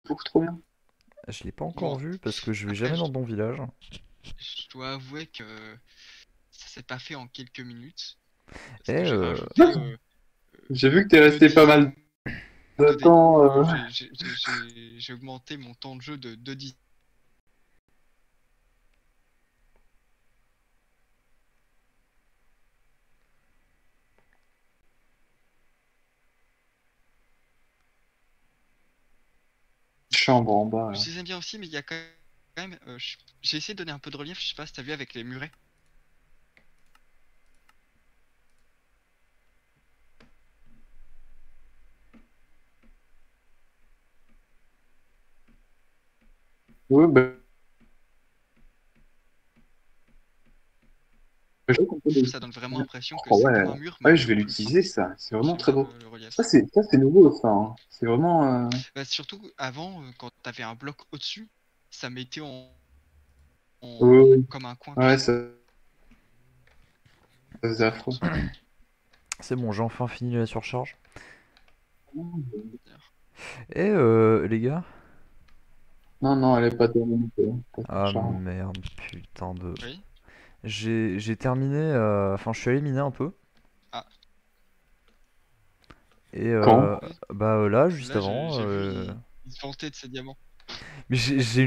beaucoup trop bien. Je l'ai pas encore Bon, vu parce que je vais après, jamais dans ton village. je dois avouer que ça s'est pas fait en quelques minutes. Parce Eh, que j'ai rajouté J'ai vu que t'es deux resté pas mal dixièmes de de dé- temps. j'ai augmenté mon temps de jeu de 2 dixièmes. Chambre en bas, là. Je les aime bien aussi, mais il y a quand même. J'ai essayé de donner un peu de relief, je sais pas si t'as vu avec les murets. Ouais, bah, je vois qu'on peut les- Ça donne vraiment l'impression que Oh c'est ouais. comme un mur, mais Ouais, un je peu vais plus grand. l'utiliser, ça. C'est vraiment J'aime très bien beau. le relief. Ça, c'est nouveau, ça, hein. C'est vraiment. Bah, surtout avant, quand t'avais un bloc au-dessus, ça mettait Oui, oui. comme un coin, tu Ouais, sais. ça faisait affreux. c'est bon, j'ai enfin fini la surcharge. D'ailleurs. Eh, les gars. Non, non, elle est pas terminée. Pas Ah Charles. merde, putain de. Oui. J'ai terminé. Enfin, je suis allé miner un peu. Ah, Et Quand? oui. bah là, juste Là, avant. j'ai vu, il se vantait de ses diamants. Mais j'ai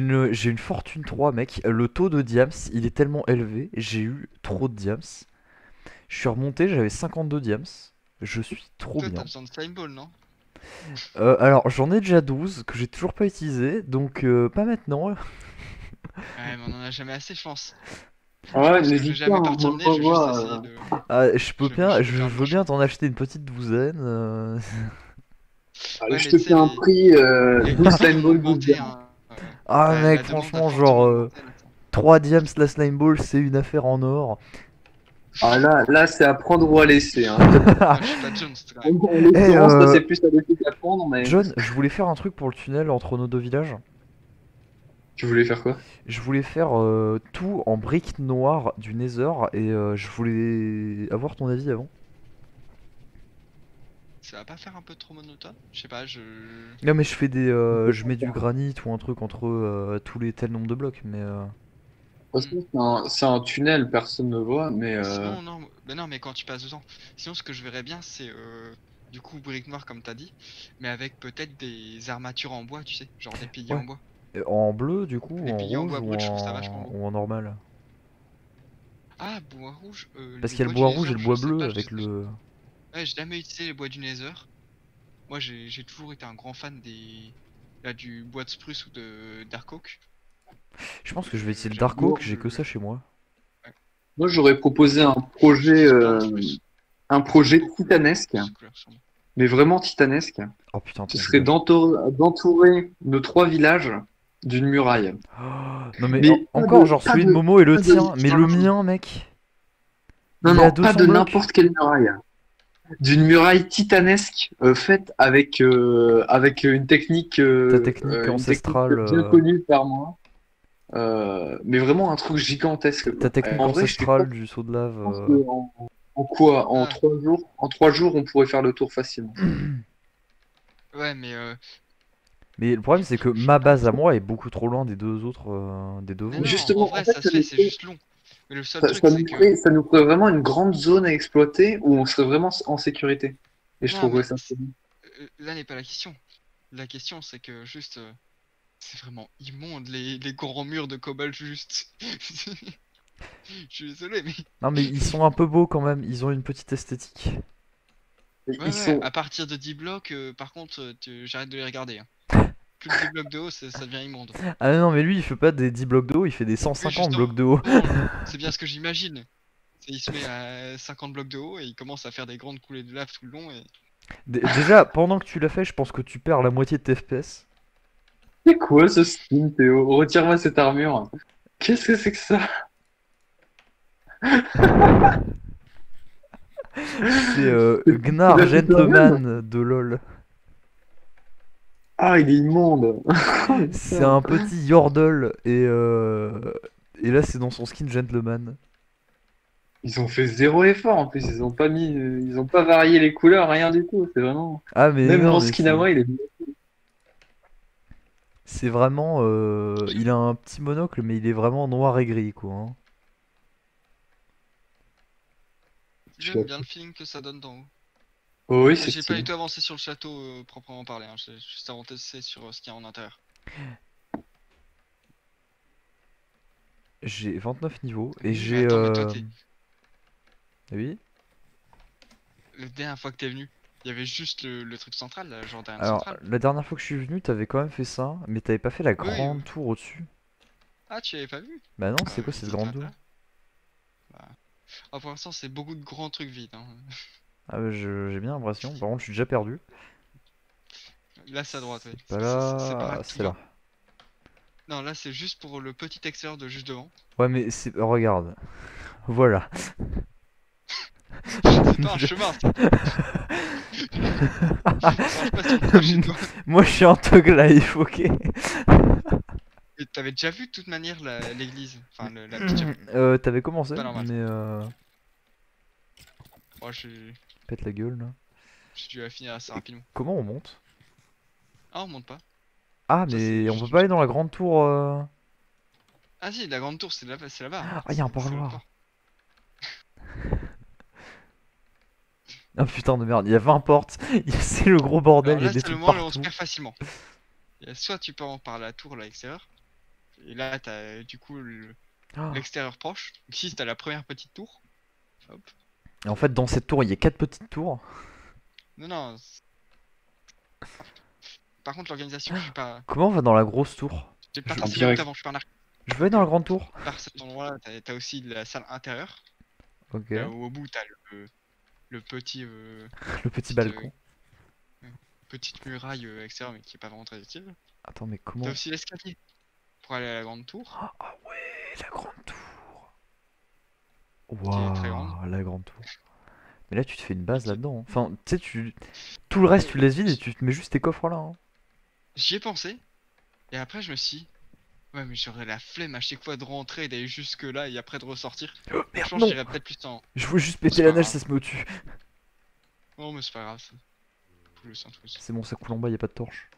une fortune 3 mec. Le taux de diams, il est tellement élevé. J'ai eu trop de diams. Je suis remonté, j'avais 52 diams. Je suis trop Toi, t'as bien. besoin de slime ball, non? Alors, j'en ai déjà 12 que j'ai toujours pas utilisé. Donc, pas maintenant. Ouais, mais on en a jamais assez, je pense. Je Ouais, pense que je vais n'hésite pas, jamais hein, partir moi, mener, moi, je vais juste essayer moi, de. Ah, je peux bien, Je vais je faire le veux bien cochon. t'en acheter une petite douzaine. allez, Ouais, je mais te tu sais, fais un prix les 12 prix slime ont ball, 12 augmenté, diamants. hein. Ah, mec, La demande a franchement, fortement genre, augmenté maintenant. 3 diams la slime ball, c'est une affaire en or. Ah là, c'est à prendre ou à laisser, hein. Ah, je suis pas Jones quand même. En Eh, l'occurrence, là, c'est plus à laisser qu'à prendre, mais John, je voulais faire un truc pour le tunnel entre nos deux villages. tu voulais faire quoi? Je voulais faire tout en briques noires du Nether et je voulais avoir ton avis avant. Ça va pas faire un peu trop monotone? Je sais pas, je. Non mais je mets du granit ou un truc entre tous les tel nombre de blocs mais De toute Hmm. façon, c'est un tunnel, personne ne voit, mais Sinon, non, mais non, mais quand tu passes dedans. Sinon, ce que je verrais bien, c'est du coup briques noires comme t'as dit, mais avec peut-être des armatures en bois, tu sais, genre des piliers ouais. en bois. En bleu du coup, Les en piliers en rouge bois brut, je trouve ça vachement beau. ou en normal. Ah, bois rouge, Parce le qu'il y a le bois du bois rouge Nether, et le je bois sais bleu pas, avec le. ouais, j'ai jamais utilisé les bois du Nether. Moi, j'ai toujours été un grand fan des. Là, du bois de spruce ou de Dark Oak. Je pense que je vais essayer le J'aime Dark beaucoup Oak, j'ai que ça chez moi. ouais, moi, j'aurais proposé j'utilise plein de spruce. un J'aime projet beaucoup titanesque, ces couleurs sur moi. mais vraiment titanesque. Oh putain, Ce ton serait village. d'entourer nos 3 villages d'une muraille. Oh, non mais Mais encore genre celui de Momo et le pas de, tien, mais le mien mec, non, il est à non, pas 200 de blocs. n'importe quelle muraille. D'une muraille titanesque faite avec Ta technique une technique ancestrale, bien connue par moi. Mais vraiment un truc ta gigantesque, ta quoi. technique En vrai, ancestrale du saut de lave. je pense que en quoi? Ah, 3 jours, on pourrait faire le tour facilement. ouais, mais Mais le problème c'est que je sais ma pas. base à moi est beaucoup trop loin des deux autres, des Mais devants. non, en Justement, en vrai, fait, ça se fait, c'est juste long. Mais le seul truc, c'est que. ça nous ferait vraiment une grande zone à exploiter où on serait vraiment en sécurité. Et je Non, trouverais mais ça très bien. là n'est pas la question. La question, c'est que juste. C'est vraiment immonde, les grands murs de cobalt, juste. Je suis désolé, mais. Non mais ils sont un peu beaux quand même, ils ont une petite esthétique. Ouais, Ils ouais, sont, à partir de 10 blocs, par contre, j'arrête de les regarder, hein. Plus de 10 blocs de haut, ça devient immonde. Ah non mais lui il fait pas des 10 blocs de haut, il fait des Oui, 150 justement, blocs de haut. c'est bien ce que j'imagine. Il se met à 50 blocs de haut et il commence à faire des grandes coulées de lave tout le long et. Déjà, pendant que tu l'as fait, je pense que tu perds la moitié de tes FPS. c'est quoi ce skin, Théo? Retire-moi cette armure. Qu'est-ce que c'est que ça? C'est Il Gnar a fait toi-même? Gentleman de LoL. Ah, il est immonde. C'est Putain. un petit Yordle et là c'est dans son skin Gentleman. Ils ont fait zéro effort en plus. Ils ont pas varié les couleurs, rien du tout. C'est vraiment. Ah mais Même non mon mais skin à c'est. moi, il est. c'est vraiment. Il a un petit monocle, mais il est vraiment noir et gris, quoi. Hein. J'aime bien le feeling que ça donne d'en haut. Oh oui, Mais c'est j'ai pas stylé. du tout avancé sur le château proprement parlé, hein. J'ai juste avancé sur ce qu'il y a en intérieur. J'ai 29 niveaux et Oui, mais j'ai. attends, mais toi, Oui. la dernière fois que t'es venu, il y avait juste le truc central, la Jordan Alors, centrale. la dernière fois que je suis venu, t'avais quand même fait ça, mais t'avais pas fait la Oui, oui. grande tour au-dessus. Ah, tu avais pas vu? Bah non, c'est quoi cette Visite grande tour? l'intérieur. Bah. Ah, pour l'instant, c'est beaucoup de grands trucs vides, hein. Ah bah, j'ai bien l'impression. Par contre, je suis déjà perdu. Là, c'est à droite, oui. C'est pas C'est par là là, que tu c'est vas. là. Non, là, c'est juste pour le petit extérieur de juste devant. Ouais, mais c'est. Regarde. Voilà. C'est pas un chemin, ça. Ça marche pas sur le projet de toi. Moi, je suis en Tog Life, ok? Et t'avais déjà vu de toute manière l'église, enfin la petite chapelle. T'avais commencé, Pas normal. mais Moi, j'ai pète la gueule là. dû la finir assez rapidement. Comment on monte? Ah, on monte pas. Ah, Ça, mais c'est on peut juste pas aller dans la grande tour. Ah si, la grande tour, c'est là-bas, c'est là-bas. Ah, y'a un C'est l'autre parloir. port. Ah putain de merde, il y a 20 portes. C'est le gros bordel, Alors il y a là, des c'est le trucs moment où on se partout. perd facilement. Soit tu pars par la tour là extérieure, et là t'as du coup Ah. l'extérieur proche. Ici t'as la première petite tour. Hop. Et en fait, dans cette tour, il y a 4 petites tours. Non, non. Par contre, l'organisation, je suis pas. Comment on va dans la grosse tour? J'ai pas En passé direct. minutes avant, je suis pas un arc. Je veux aller dans la grande tour. Par cet endroit-là, t'as aussi la salle intérieure. Ok. Là où au bout, t'as le petit. Le petit petite, balcon. petite muraille extérieure, mais qui est pas vraiment très utile. Attends, mais comment? T'as aussi l'escalier pour aller à la grande tour, Ah ouais, la grande tour. qui est très grande. Waouh, la grande tour. Mais là, tu te fais une base qui est- là-dedans. Hein. Enfin, tu sais, tout le reste, tu le laisses vide et tu te mets juste tes coffres là. Hein. J'y ai pensé, et après, je me suis dit, ouais, mais j'aurais la flemme à chaque fois de rentrer, d'aller jusque là et après de ressortir. Oh, merde, Franchement, non! j'irais peut-être plus en. Je veux juste C'est péter pas la neige, grave. ça se met au-dessus. Non, mais c'est pas grave, ça. Plus un truc. C'est bon, ça coule en bas, y a pas de torche.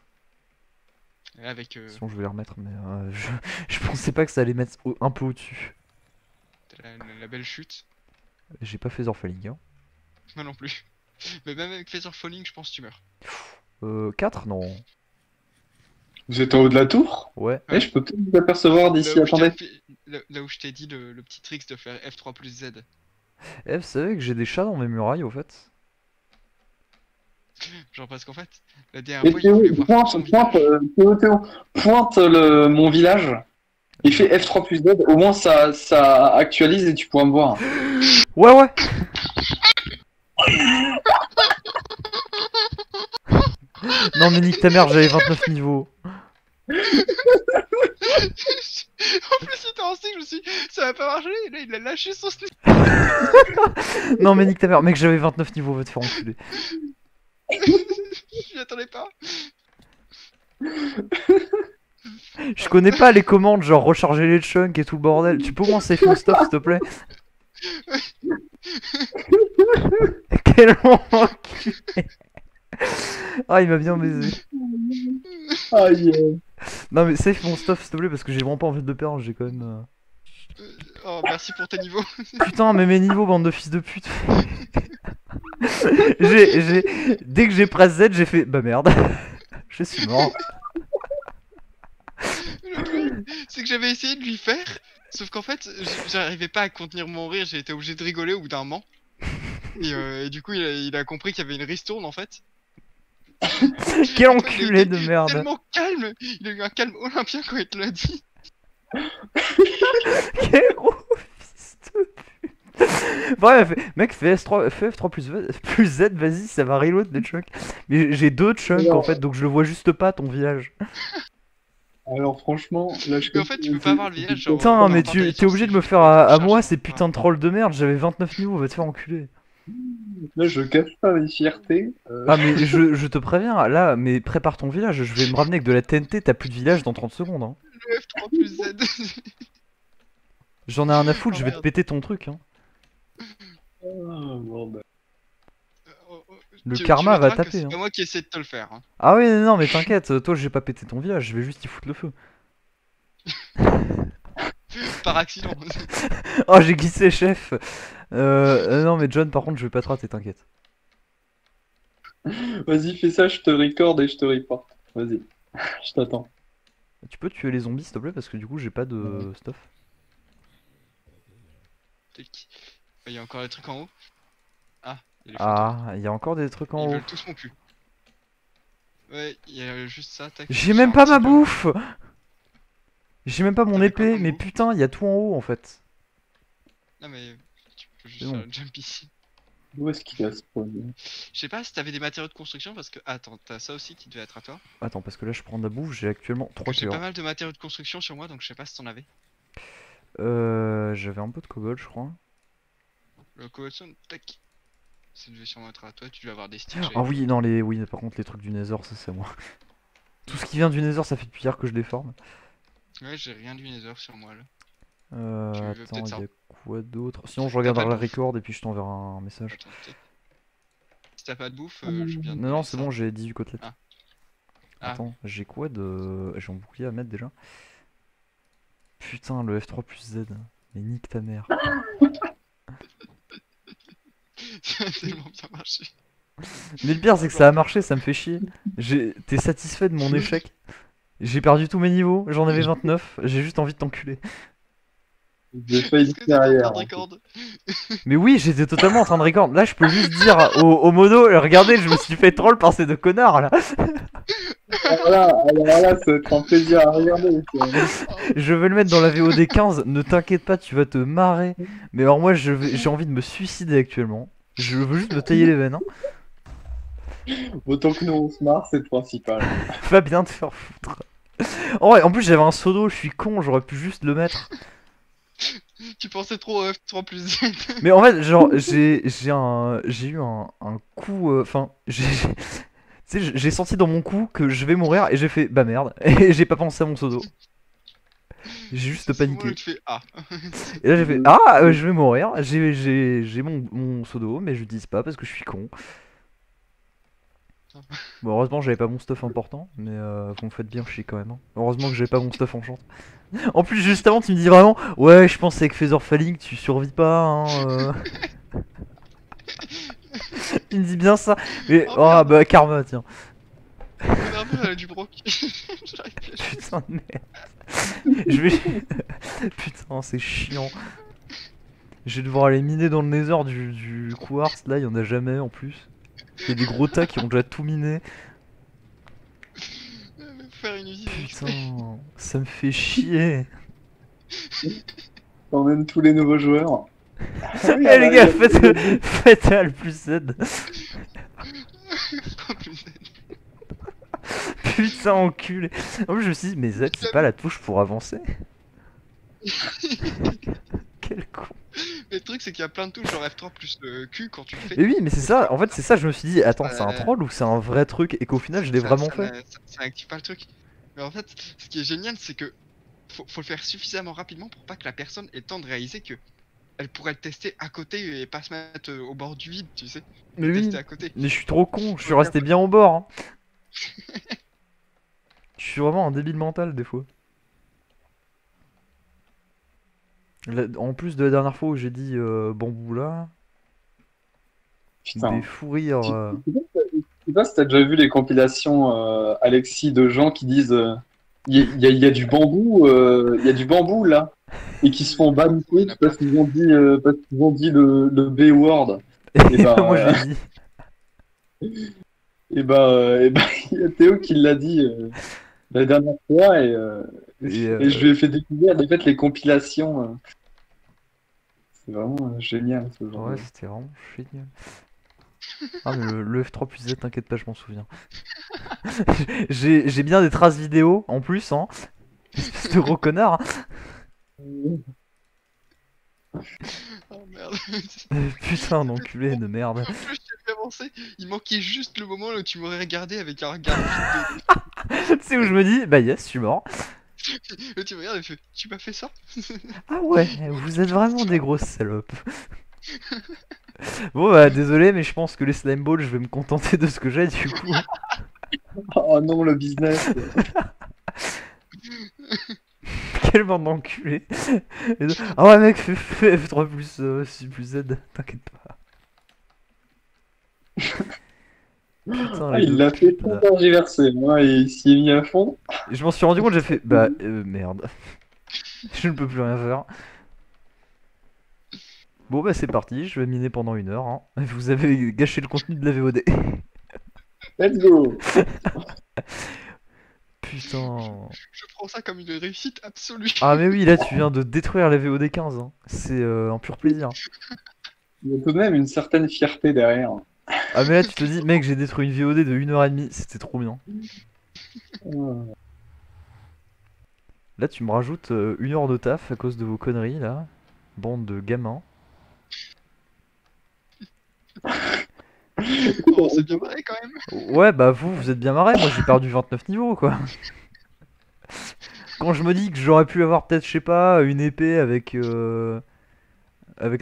Et avec Sinon, je vais les remettre, mais je pensais pas que ça allait mettre un peu au-dessus. t'as la belle chute. J'ai pas fait Orphaling. Hein. Moi non plus. Mais même avec Feather Falling, je pense que tu meurs. 4? Non. Vous êtes en haut de la tour? Ouais. Eh, je peux peut-être vous apercevoir d'ici, attendez. Là où je t'ai dit le petit trick de faire F3 plus Z. Eh, vous savez que j'ai des chats dans mes murailles, au fait? Genre parce qu'en fait, la Et dernière fois, il Théo, voulait voir pointe, son pointe, village. Théo, pointe mon village. Il fait F3 plus Z, au moins ça actualise et tu pourras me voir. Ouais, ouais! Non, mais nique ta mère, j'avais 29 niveaux. En plus, il était en stick, je me suis dit, ça va pas marcher. Et là, il a lâché son stick. Non, mais nique ta mère, mec, j'avais 29 niveaux, va te faire enculer. Je m'y attendais pas. Je connais pas les commandes, genre recharger les chunks et tout le bordel. Tu peux au moins save mon stuff, s'il te plaît? Quel enculé! Ah, il m'a bien baisé. Aïe. Non, mais save mon stuff, s'il te plaît, parce que j'ai vraiment pas envie de le perdre, j'ai quand même. Oh, merci pour tes niveaux. Putain, mais mes niveaux, bande de fils de pute. Dès que j'ai press Z, j'ai fait bah merde. Je suis mort. Le truc, c'est que j'avais essayé de lui faire, sauf qu'en fait, j'arrivais pas à contenir mon rire, j'ai été obligé de rigoler au bout d'un moment. Et du coup, il a compris qu'il y avait une ristourne en fait. Quel Antoine, il a enculé été de merde. tellement calme, il a eu un calme olympien quand il te l'a dit. Quel gros fils de pute. Bref, mec, fais S3, fais F3 plus Z, vas-y, ça va reload les chunks. Mais j'ai 2 chunks en fait, donc je le vois juste pas ton village. Alors franchement, là je Mais en fait, tu peux pas avoir le village, genre. Putain, mais dans ta t'es obligé de me licence, faire à charge, moi ces enfin, putains de trolls de merde, j'avais 29 niveaux, va te faire enculer. Là je cache pas mes fiertés. Ah mais je te préviens, là, mais prépare ton village, je vais me ramener avec de la TNT, t'as plus de village dans 30 secondes. Hein. Le F3 plus Z. J'en ai un à foutre, Oh, je vais te merde. péter ton truc. Hein. Ah, bon, bah. Le tu karma va noteras que taper. c'est Hein. pas moi qui essaie de te le faire. Hein. Ah oui, non, mais t'inquiète, toi j'ai pas pété ton village, je vais juste y foutre le feu. Par accident. Oh, j'ai glissé, chef. Non, mais John, par contre, je vais pas te rater, t'inquiète. Vas-y, fais ça, je te record et je te report. Vas-y, je t'attends. Tu peux tuer les zombies, s'il te plaît, parce que du coup, j'ai pas de stuff. Il y a encore des trucs en haut. Ah, il y a les fantômes. Ah, il y a encore des trucs en Ils haut. veulent tous mon cul. Ouais, il y a juste ça. Tac, J'ai je même fais un pas ma petit peu. bouffe. J'ai même pas mon T'avais quoi épée, comme mais bouffe putain, il y a tout en haut en fait. Non, mais tu peux juste C'est bon. faire le jump ici. Où est-ce qu'il a spawn? Je sais pas si t'avais des matériaux de construction parce que. Attends, t'as ça aussi qui devait être à toi. Attends, parce que là, je prends de la bouffe, j'ai actuellement 3 J'ai pas cœurs. mal de matériaux de construction sur moi donc je sais pas si t'en avais. J'avais un peu de cobalt, je crois. Le cobblestone, tac. Ça devait sûrement être à toi, tu devais avoir des sticks. Ah oui, non, oui, par contre, les trucs du Nether, ça c'est à moi. Tout ce qui vient du Nether, ça fait depuis hier que je les forme. Ouais, j'ai rien du Nether sur moi là. Tu veux Attends, peut-être il ça. y a quoi d'autre? Sinon, je regarderai pas la de bouffe record et puis je t'enverrai un message. Attends, peut-être. Si t'as pas de bouffe, je viens de Non, manger non, c'est ça. bon, j'ai 18 côtelettes. Ah. Ah. Attends, j'ai quoi de. J'ai un bouclier à mettre déjà. Putain, le F3 plus Z. Mais nique ta mère. Ça a tellement bien marché. Mais le pire, c'est que ça a marché, ça me fait chier. T'es satisfait de mon échec? J'ai perdu tous mes niveaux, j'en avais 29, j'ai juste envie de t'enculer. J'ai failli Est-ce que t'es en derrière. train de record Mais oui, j'étais totalement en train de record. Là, je peux juste dire au modo, regardez, je me suis fait troll par ces deux connards là. Alors là, ça va être un plaisir à regarder. Je vais le mettre dans la VOD 15, ne t'inquiète pas, tu vas te marrer. Mais alors, moi, j'ai envie de me suicider actuellement. Je veux juste me tailler les veines. Hein. Autant que nous on se marre, c'est le principal. Va bien te faire foutre. Oh, ouais, en plus, j'avais un pseudo, je suis con, j'aurais pu juste le mettre. Tu pensais trop au F3 plus Z. Mais en fait, genre, j'ai eu un coup. Enfin, tu sais, j'ai senti dans mon cou que je vais mourir et j'ai fait bah merde. Et j'ai pas pensé à mon pseudo. J'ai juste C'est souvent paniqué. où tu fais ah. Et là, j'ai fait ah, je vais mourir. J'ai mon pseudo, mais je l'utilise pas parce que je suis con. Bon, heureusement, j'avais pas mon stuff important, mais vous me faites bien chier quand même. Hein. Heureusement que j'avais pas mon stuff enchant. En plus, juste avant, tu me dis vraiment ouais, je pense avec Feather Falling, tu survis pas. Hein, Tu me dis bien ça. Mais Oh, oh, merde. bah karma, tiens. Merde, elle a du broc. J'arrive plus à- Putain de merde. Je vais. Putain, c'est chiant. Je vais devoir aller miner dans le nether du quartz. Là, il y en a jamais en plus. Il y a des gros tas qui ont déjà tout miné. Faire une usine. Putain, ça me fait chier. T'emmènes tous les nouveaux joueurs. Eh les gars, faites le plus Z. Putain, enculé. En plus, je me suis dit, mais Z, c'est pas la touche pour avancer. Quel con. Mais le truc, c'est qu'il y a plein de touches genre F3 plus Q quand tu le fais. Mais oui, mais c'est ça. En fait, c'est ça. Je me suis dit, attends, c'est un Euh, troll ou c'est un vrai truc et qu'au final, je l'ai Ça- vraiment ça fait. ça active pas le truc. Mais en fait, ce qui est génial, c'est que faut le faire suffisamment rapidement pour pas que la personne ait le temps de réaliser que elle pourrait le tester à côté et pas se mettre au bord du vide, tu sais. Mais Le oui, tester à côté. mais je suis trop con. Je suis resté bien au bord. Hein. Je suis vraiment un débile mental des fois. En plus de la dernière fois où j'ai dit bambou là, Putain. des fous rires. Je sais pas si t'as déjà vu les compilations, Alexis, de gens qui disent il y a du bambou, il y a du bambou là, et qui se font banniter parce qu'ils ont dit le B-word. Et bah, moi je l'ai dit. Et bah, il y a Théo qui l'a dit la dernière fois, et je lui ai fait découvrir en fait, les compilations. C'est vraiment génial ce genre. Ouais, c'était vraiment génial. Ah, mais le F3 plus Z, t'inquiète pas, je m'en souviens. J'ai bien des traces vidéo en plus, hein. Espèce de gros connard. Oh merde. Putain d'enculé de merde. En plus, j'ai fait avancer. Il manquait juste le moment où tu m'aurais regardé avec un regard vide. Tu sais où je me dis, bah yes, je suis mort. Et tu me regardes et tu fais, tu m'as fait ça? Ah ouais, vous êtes vraiment des grosses salopes. Bon bah désolé mais je pense que les slime balls je vais me contenter de ce que j'ai du coup. Oh non, le business. Quel bande d'enculés. Ah ouais mec fais F3 plus, plus Z, t'inquiète pas. Putain Ah, les il deux l'a fait putes, sans là. tergiverser, moi, et il s'y est mis à fond. Et je m'en suis rendu compte, j'ai fait bah merde. Je ne peux plus rien faire. Bon bah c'est parti, je vais miner pendant 1 heure. Hein. Vous avez gâché le contenu de la VOD. Let's go. Putain. Je prends ça comme une réussite absolue. Ah mais oui là tu viens de détruire la VOD 15. Hein. C'est un pur plaisir. Il y a tout de même une certaine fierté derrière. Ah mais là tu te dis mec j'ai détruit une VOD de 1h30, c'était trop bien. Ah. Là tu me rajoutes 1 heure de taf à cause de vos conneries là. Bande de gamins. Oh, c'est bien marré quand même. Ouais bah vous êtes bien marrés, moi j'ai perdu 29 niveaux quoi. Quand je me dis que j'aurais pu avoir peut-être je sais pas une épée avec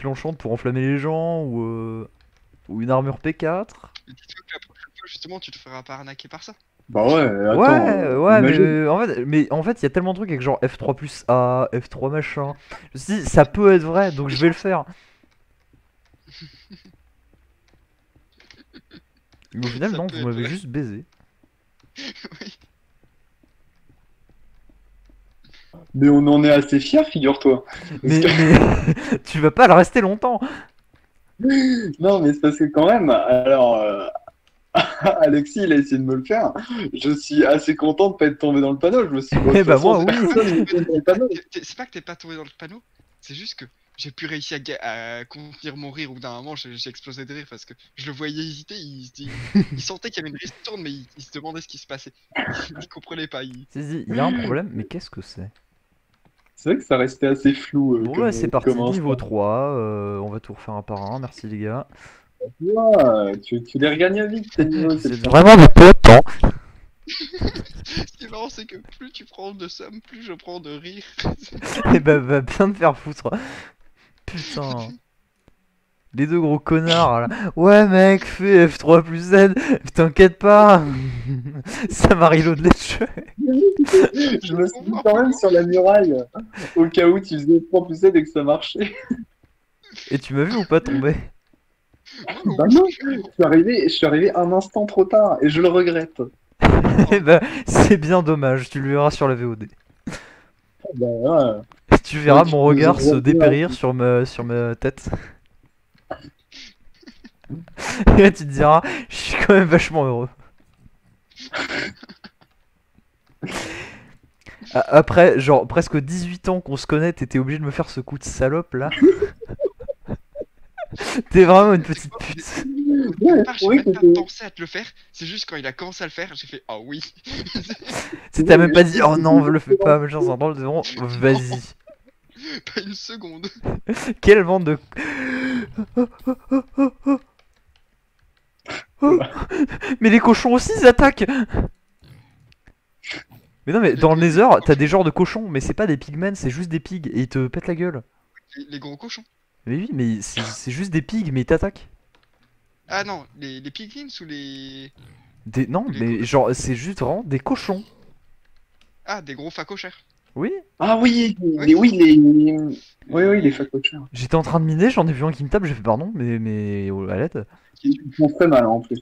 l'enchant pour enflammer les gens ou une armure P4. Mais dis-toi que la prochaine fois, justement, tu te feras pas arnaquer par ça. Bah ouais, attends, Ouais, imagine. mais en fait, il y a tellement de trucs avec genre F3 plus A, F3 machin. Je me suis dit, ça peut être vrai, donc je vais le faire. Mais au final, Ça non, peut vous être m'avez vrai. juste baisé. Oui. Mais on en est assez fiers, figure-toi. Parce Mais, que- mais tu vas pas le rester longtemps. Non, mais c'est parce que quand même, alors, Alexis, il a essayé de me le faire. Je suis assez content de pas être tombé dans le panneau. Je me suis dit, bon, de Eh toute bah, façon, moi, oui. personne n'est tombé dans le panneau. C'est pas que t'es pas tombé dans le panneau, c'est juste que j'ai pu réussir à contenir mon rire. Au bout d'un moment, j'ai explosé de rire parce que je le voyais hésiter. Il sentait qu'il y avait une ristourne, mais il se demandait ce qui se passait. Il comprenait pas. Si, il y a un problème, mais qu'est-ce que c'est? C'est vrai que ça restait assez flou Bon, bah, c'est parti, comme niveau instant. 3. On va tout refaire un par un. Merci, les gars. Ouais, tu les regagnes vite, tes niveaux, c'est C'est le fun. vraiment de peu de temps. Ce qui est marrant, c'est que plus tu prends de somme, plus je prends de rire. Eh bah, va bien te faire foutre. Putain. Les deux gros connards là. Ouais mec, fais F3 plus Z, t'inquiète pas. Ça m'a reload les cheveux. Je me suis mis quand même sur la muraille, au cas où tu faisais 3 plus 7 et que ça marchait. Et tu m'as vu ou pas tomber? Bah non, je suis arrivé un instant trop tard et je le regrette. Eh bah, c'est bien dommage, tu le verras sur la VOD. Bah ouais. Tu verras Tu mon nous regard se envoies dépérir sur ma tête. Et là tu te diras, je suis quand même vachement heureux. Après, genre, presque 18 ans qu'on se connaît, t'étais obligé de me faire ce coup de salope là. T'es vraiment une petite pute. Ouais, J'ai oui, même pas c'était- pensé à te le faire. C'est juste quand il a commencé à le faire, j'ai fait ah oui. Tu t'as même pas dit, oh non, le fais pas, machin, c'est un drôle de nom. Vas-y. Pas une seconde. Quelle bande de. Oh, mais les cochons aussi ils attaquent. Mais non mais dans le Nether t'as des genres de cochons mais c'est pas des pigmen c'est juste des pigs et ils te pètent la gueule. Les gros cochons. Mais oui mais c'est juste des pigs mais ils t'attaquent. Ah non, les piglins ou les. Non Les mais genre c'est juste vraiment des cochons. Ah, des gros facochères. Oui. Ah oui, Ouais. oui, les facochères. J'étais en train de miner, j'en ai vu un qui me tape, j'ai fait pardon mais à l'aide. Qui font très mal en plus.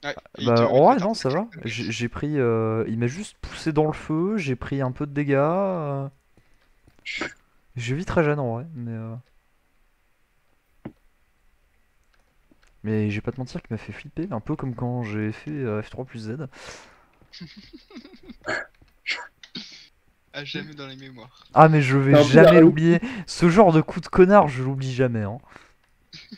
Ouais, et Bah te en vrai mettre un non peu ça de va. claque. J'ai pris il m'a juste poussé dans le feu, j'ai pris un peu de dégâts. Je vis très jeune en vrai mais je vais pas te mentir qu'il m'a fait flipper, un peu comme quand j'ai fait F3 plus Z. À jamais dans les mémoires. Ah mais je C'est vais un peu la jamais réussite. l'oublier. Ce genre de coup de connard, je l'oublie jamais. Hein.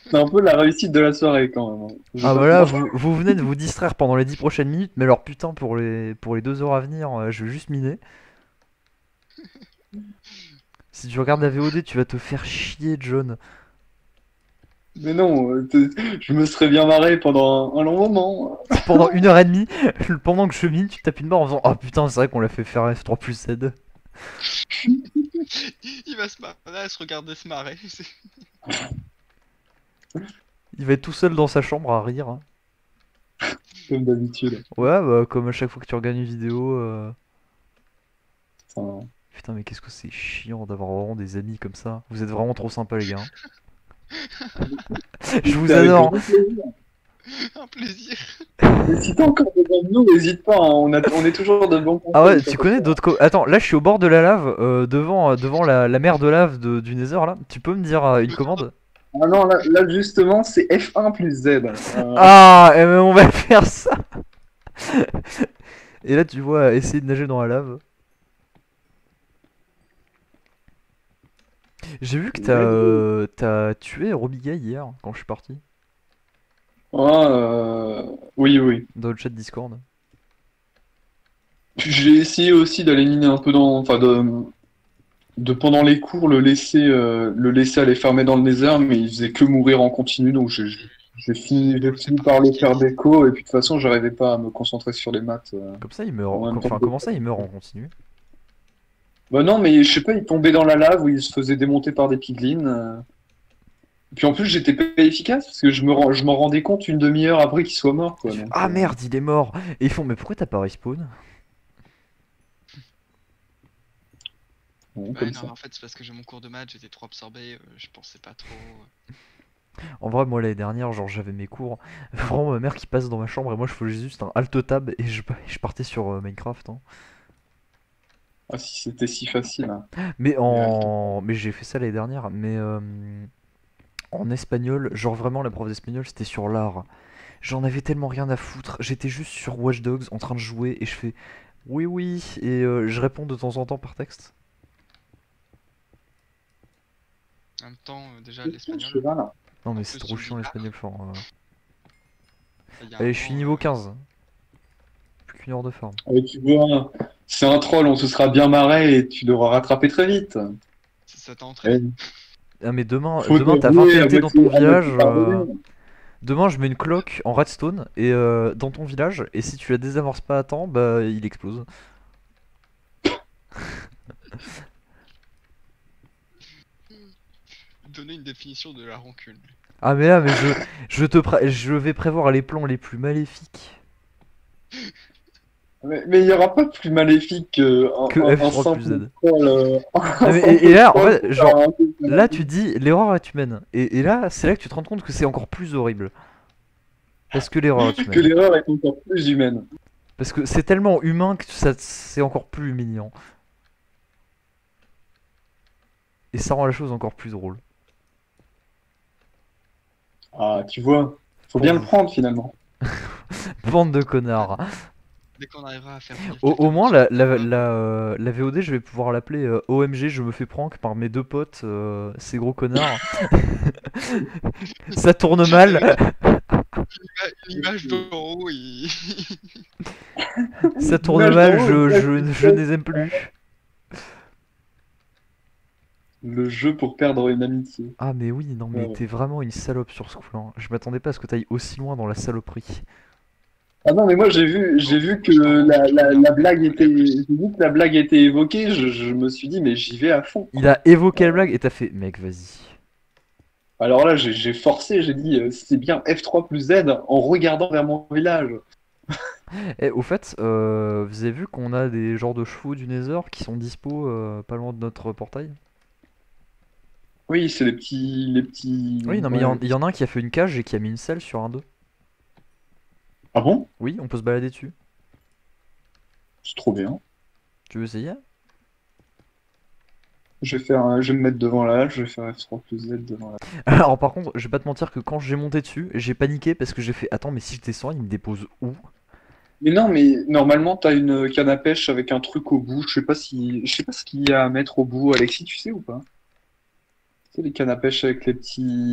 C'est un peu la réussite de la soirée quand même. Hein. Je vais Ah pas bah te là, mentir. vous venez de vous distraire pendant les 10 prochaines minutes, mais alors putain, pour les 2 heures à venir, je vais juste miner. Si tu regardes la VOD, tu vas te faire chier, John. Mais non, je me serais bien marré pendant un long moment. Pendant 1h30, pendant que je mine, tu tapes une barre en faisant oh putain, c'est vrai qu'on l'a fait faire F3 plus Z. Il va se marrer, là, se regarder se marrer. Il va être tout seul dans sa chambre à rire, hein. Comme d'habitude. Ouais, bah, comme à chaque fois que tu regardes une vidéo. Enfin, Putain, mais qu'est-ce que c'est chiant d'avoir vraiment des amis comme ça. Vous êtes vraiment trop sympas, les gars, hein. Je vous c'est avec adore. grand plaisir. Un plaisir. Et si t'as encore besoin de nous, n'hésite pas, hein, on est toujours de bons Ah conseils ouais, sur tu ce connais point. d'autres Attends, là je suis au bord de la lave, devant la mer de lave du Nether là. Tu peux me dire une commande? Ah non, là justement, c'est F1 plus Z. Ah, eh ben, on va faire ça. Et là tu vois, essayer de nager dans la lave. J'ai vu que t'as tué Robiga hier quand je suis parti Ah, oui, oui. dans le chat Discord. J'ai essayé aussi d'aller miner un peu enfin, de pendant les cours le laisser aller fermer dans le Nether, mais il faisait que mourir en continu, donc j'ai C'est fini pas par le faire fatigué. déco, et puis de toute façon, j'arrivais pas à me concentrer sur les maths Comme ça il meurt. en même temps Enfin, que comment ça il meurt en continu? Bah non, mais je sais pas, il tombait dans la lave où il se faisait démonter par des piglins. Et puis en plus, j'étais pas efficace parce que je m'en rendais compte une demi-heure après qu'il soit mort, quoi. Donc, Ah merde, il est mort! Et ils font, mais pourquoi t'as pas respawn? bon, Ouais, comme non, ça. mais en fait, c'est parce que j'ai mon cours de maths, j'étais trop absorbé, je pensais pas trop. En vrai, moi l'année dernière, genre j'avais mes cours. Vraiment, ma mère qui passe dans ma chambre et moi je faisais juste un alt tab et je partais sur Minecraft, hein. Ah, si c'était si facile, hein. Mais j'ai fait ça l'année dernière. Mais en espagnol, genre vraiment la prof d'espagnol c'était sur l'art. J'en avais tellement rien à foutre. J'étais juste sur Watch Dogs en train de jouer et je fais oui, oui. Et je réponds de temps en temps par texte. En même temps, déjà, C'est tout, l'espagnol. cheval. Non, En mais c'est plus, trop tu me chiant dis art. l'espagnol fort. Il y a un Allez, je suis moment, niveau 15. Plus qu'une heure de farm. Tu vois, c'est un troll, on se sera bien marré et tu l'auras rattrapé très vite. ça t'a entraîné. Eh, Ah, mais faut demain t'as 20 t'avouer TNT dans ton à village. moitié pardonner. Demain, je mets une cloque en redstone et dans ton village, et si tu la désamorces pas à temps, bah il explose. Donner une définition de la rancune. Ah mais là, mais je vais prévoir les plans les plus maléfiques Mais il n'y aura pas de plus maléfique que un F3 plus simple Z. troll. Non, Un mais, simple et là, en troll fait, pour faire genre, un truc là maléfique. tu dis l'erreur est humaine, et là, c'est là que tu te rends compte que c'est encore plus horrible. Parce que l'erreur est Que humaine. l'erreur est encore plus humaine. Parce que c'est tellement humain que c'est encore plus humiliant. Et ça rend la chose encore plus drôle. Ah, tu vois, faut Pour bien le vous. prendre finalement. Bande de connards. Dès qu'on arrivera à faire vivre Au quelqu'un moins, dans une cave, la VOD, je vais pouvoir l'appeler OMG, je me fais prank par mes deux potes, ces gros connards. Ça tourne mal, avec une image d'en haut, ça tourne L'image d'en mal, haut, exact, je ne les aime plus. le jeu pour perdre une amitié. Ah, mais oui, non, mais Ouais. t'es vraiment une salope sur ce coup-là, hein. Je m'attendais pas à ce que t'ailles aussi loin dans la saloperie. Ah non, mais moi Bon, j'ai vu que je pars vraiment du troll, hein. la blague Il y était, a plus. j'ai vu que la blague était évoquée, je me suis dit, mais j'y vais à fond, Il quoi. a évoqué la blague et t'as fait, mec, vas-y. Alors là, j'ai forcé, j'ai dit, c'est bien F3 plus Z en regardant vers mon village. Eh, au fait, vous avez vu qu'on a des genres de chevaux du Nether qui sont dispo pas loin de notre portail? Oui, c'est les Oui, petits, non, mais ouais. il y en a un qui a fait une cage et qui a mis une selle sur un d'eux. Ah bon? Oui, on peut se balader dessus. C'est trop bien. Tu veux essayer? Je vais me mettre devant là, je vais faire F3 plus Z devant là. Alors par contre, je vais pas te mentir que quand j'ai monté dessus, j'ai paniqué parce que j'ai fait attends mais si je descends, il me dépose où? Mais non, mais normalement, t'as une canne à pêche avec un truc au bout. Je sais pas ce qu'il y a à mettre au bout. Alexis, tu sais ou pas? Tu sais, les cannes à pêche avec les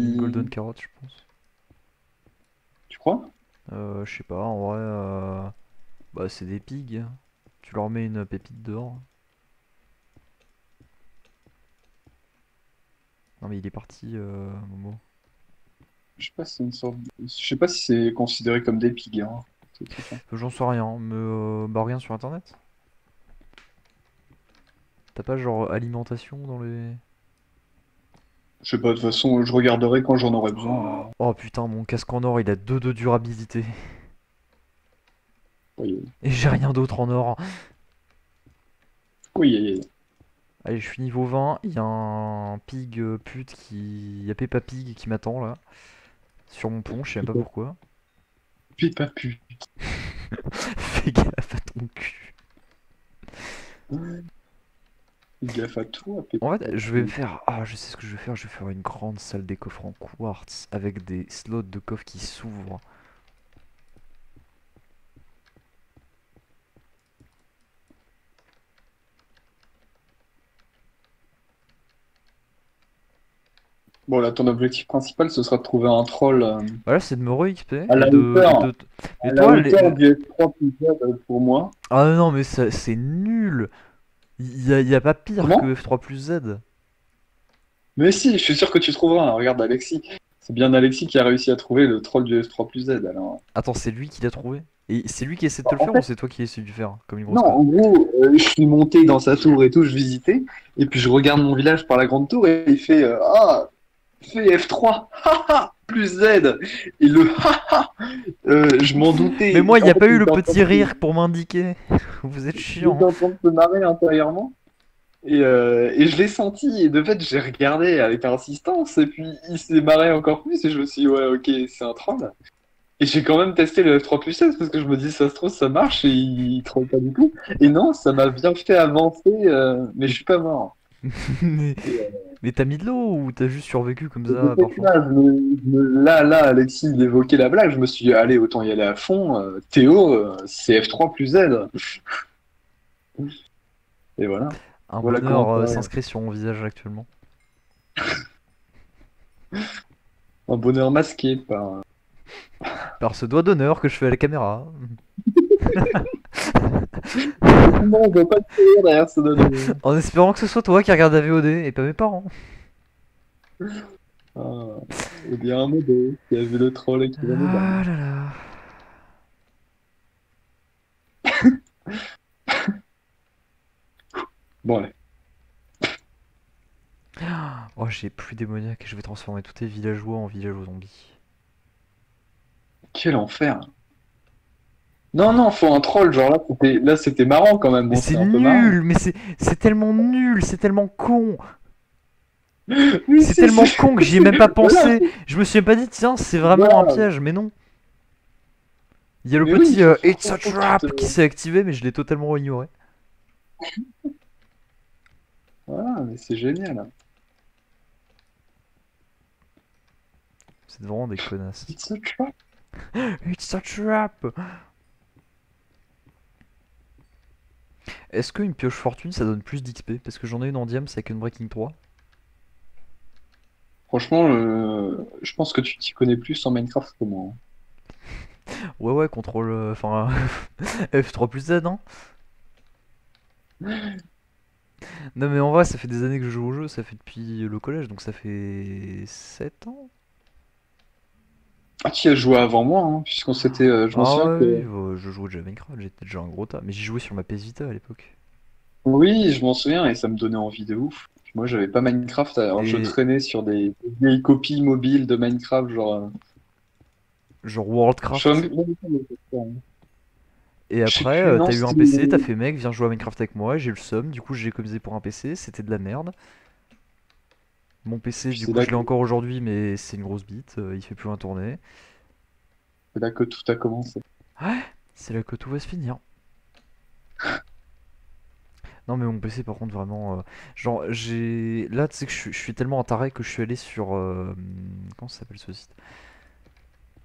Une golden petits. carotte, je pense. Tu crois? Je sais pas, en vrai, bah c'est des pigs. Tu leur mets une pépite dehors. Non mais il est parti, Momo. Je sais pas si c'est une sorte. Je sais pas si c'est considéré comme des pigs, hein, ce truc-là. J'en sais rien, mais bah rien sur internet. T'as pas genre alimentation dans les... Je sais pas, de toute façon, je regarderai quand j'en aurai besoin. Oh putain, mon casque en or, il a 2 de durabilité. Oui, Et j'ai rien d'autre en or. oui, oui. Allez, je suis niveau 20. Il y a un pig pute qui. Il y a Peppa Pig qui m'attend là. Sur mon pont, je sais même pas pourquoi. Puis pas pu. Fais gaffe à ton cul. Fais gaffe à toi, Pépé. En fait, je vais me faire. Ah, je sais ce que je vais faire. Je vais faire une grande salle des coffres en quartz avec des slots de coffres qui s'ouvrent. Bon, là, ton objectif principal, ce sera de trouver un troll Voilà, c'est de me re-XP à la hauteur, Mais à la toi, hauteur du S3 plus Z pour moi. Ah non, mais c'est nul. Y a pas pire Comment? que F3 plus Z. Mais si, je suis sûr que tu trouveras. Hein. Regarde Alexis. C'est bien Alexis qui a réussi à trouver le troll du S3 plus Z. Alors. Attends, c'est lui qui l'a trouvé? Et c'est lui qui essaie de te le En faire ou fait, c'est toi qui essaie de le faire comme une grosse non, conne? en gros, je suis monté dans sa tour et tout, je visitais. Et puis je regarde mon village par la grande tour et il fait Ah, fais F3, haha, plus Z. Et le haha, je m'en doutais. Mais moi, y En a fait, pas eu il le était en train petit de rire pour m'indiquer. Vous êtes il était chiant. en train de se marrer intérieurement. Et je l'ai senti, et de fait, j'ai regardé avec insistance, et puis il s'est marré encore plus, et je me suis dit, ouais, ok, c'est un troll. Et j'ai quand même testé le F3 plus 16, parce que je me dis, ça se trouve, ça marche, et il troll pas du tout. Et non, ça m'a bien fait avancer, mais je suis pas mort. Mais, Et, mais t'as mis de l'eau ou t'as juste survécu comme de ça par fait, chance? là, Alexis, il évoquait la blague, je me suis dit, allez, autant y aller à fond, Théo, c'est F3 plus Z. Et voilà. Un Voilà comment bonheur ça, s'inscrit sur mon visage actuellement. un bonheur masqué par... Par ce doigt d'honneur que je fais à la caméra. Non, on veut pas te rire derrière ce donné. En espérant que ce soit toi qui regarde la VOD et pas mes parents. Ah, ou bien un modèle qui a vu le troll et qui va nous battre. Ah là là. Bon, allez. Oh, j'ai plus démoniaque, je vais transformer tous tes villageois en villageois zombies. Quel enfer. Non, non, faut un troll. Genre là, c'était marrant quand même. Mais Bon, c'est c'est un peu marrant. nul, mais c'est tellement nul, c'est tellement con. Mais C'est tellement con que j'y ai même pas Voilà, pensé. Je me suis même pas dit, tiens, c'est vraiment un voilà. piège, mais non. Il y a le Mais oui, petit It's a faut trap qui s'est activé, mais je l'ai totalement ignoré. Voilà, mais c'est génial. C'est vraiment des connasses. It's a trap. It's a trap. Est-ce qu'une pioche fortune ça donne plus d'XP? Parce que j'en ai une en diam, c'est avec Unbreaking 3. Franchement, je pense que tu t'y connais plus en Minecraft que moi. Ouais, ouais, contrôle. Enfin. F3 plus Z, hein. Non, mais en vrai, ça fait des années que je joue au jeu, ça fait depuis le collège, donc ça fait 7 ans. Ah, tu y as joué avant moi, hein, puisqu'on s'était. Je m'en Ah souviens ouais, que. oui, je jouais déjà à Minecraft, j'étais déjà un gros tas. Mais j'y jouais sur ma PS Vita à l'époque. Oui, je m'en souviens et ça me donnait envie de ouf. Moi, j'avais pas Minecraft, alors je Et traînais sur des vieilles copies mobiles de Minecraft, genre. genre Je sais Worldcraft. même plus comment ça s'appelle. Et Je sais après, plus, non, t'as eu un c'était. PC, t'as fait mec, viens jouer à Minecraft avec moi, j'ai eu le seum, du coup j'ai économisé pour un PC, c'était de la merde. Mon PC, Puis du coup je l'ai encore aujourd'hui, mais c'est une grosse bite, il fait plus un tourner. c'est là que tout a commencé. Ouais, c'est là que tout va se finir. Non mais mon PC par contre vraiment genre j'ai là tu sais que je suis tellement un taré que je suis allé sur comment ça s'appelle ce site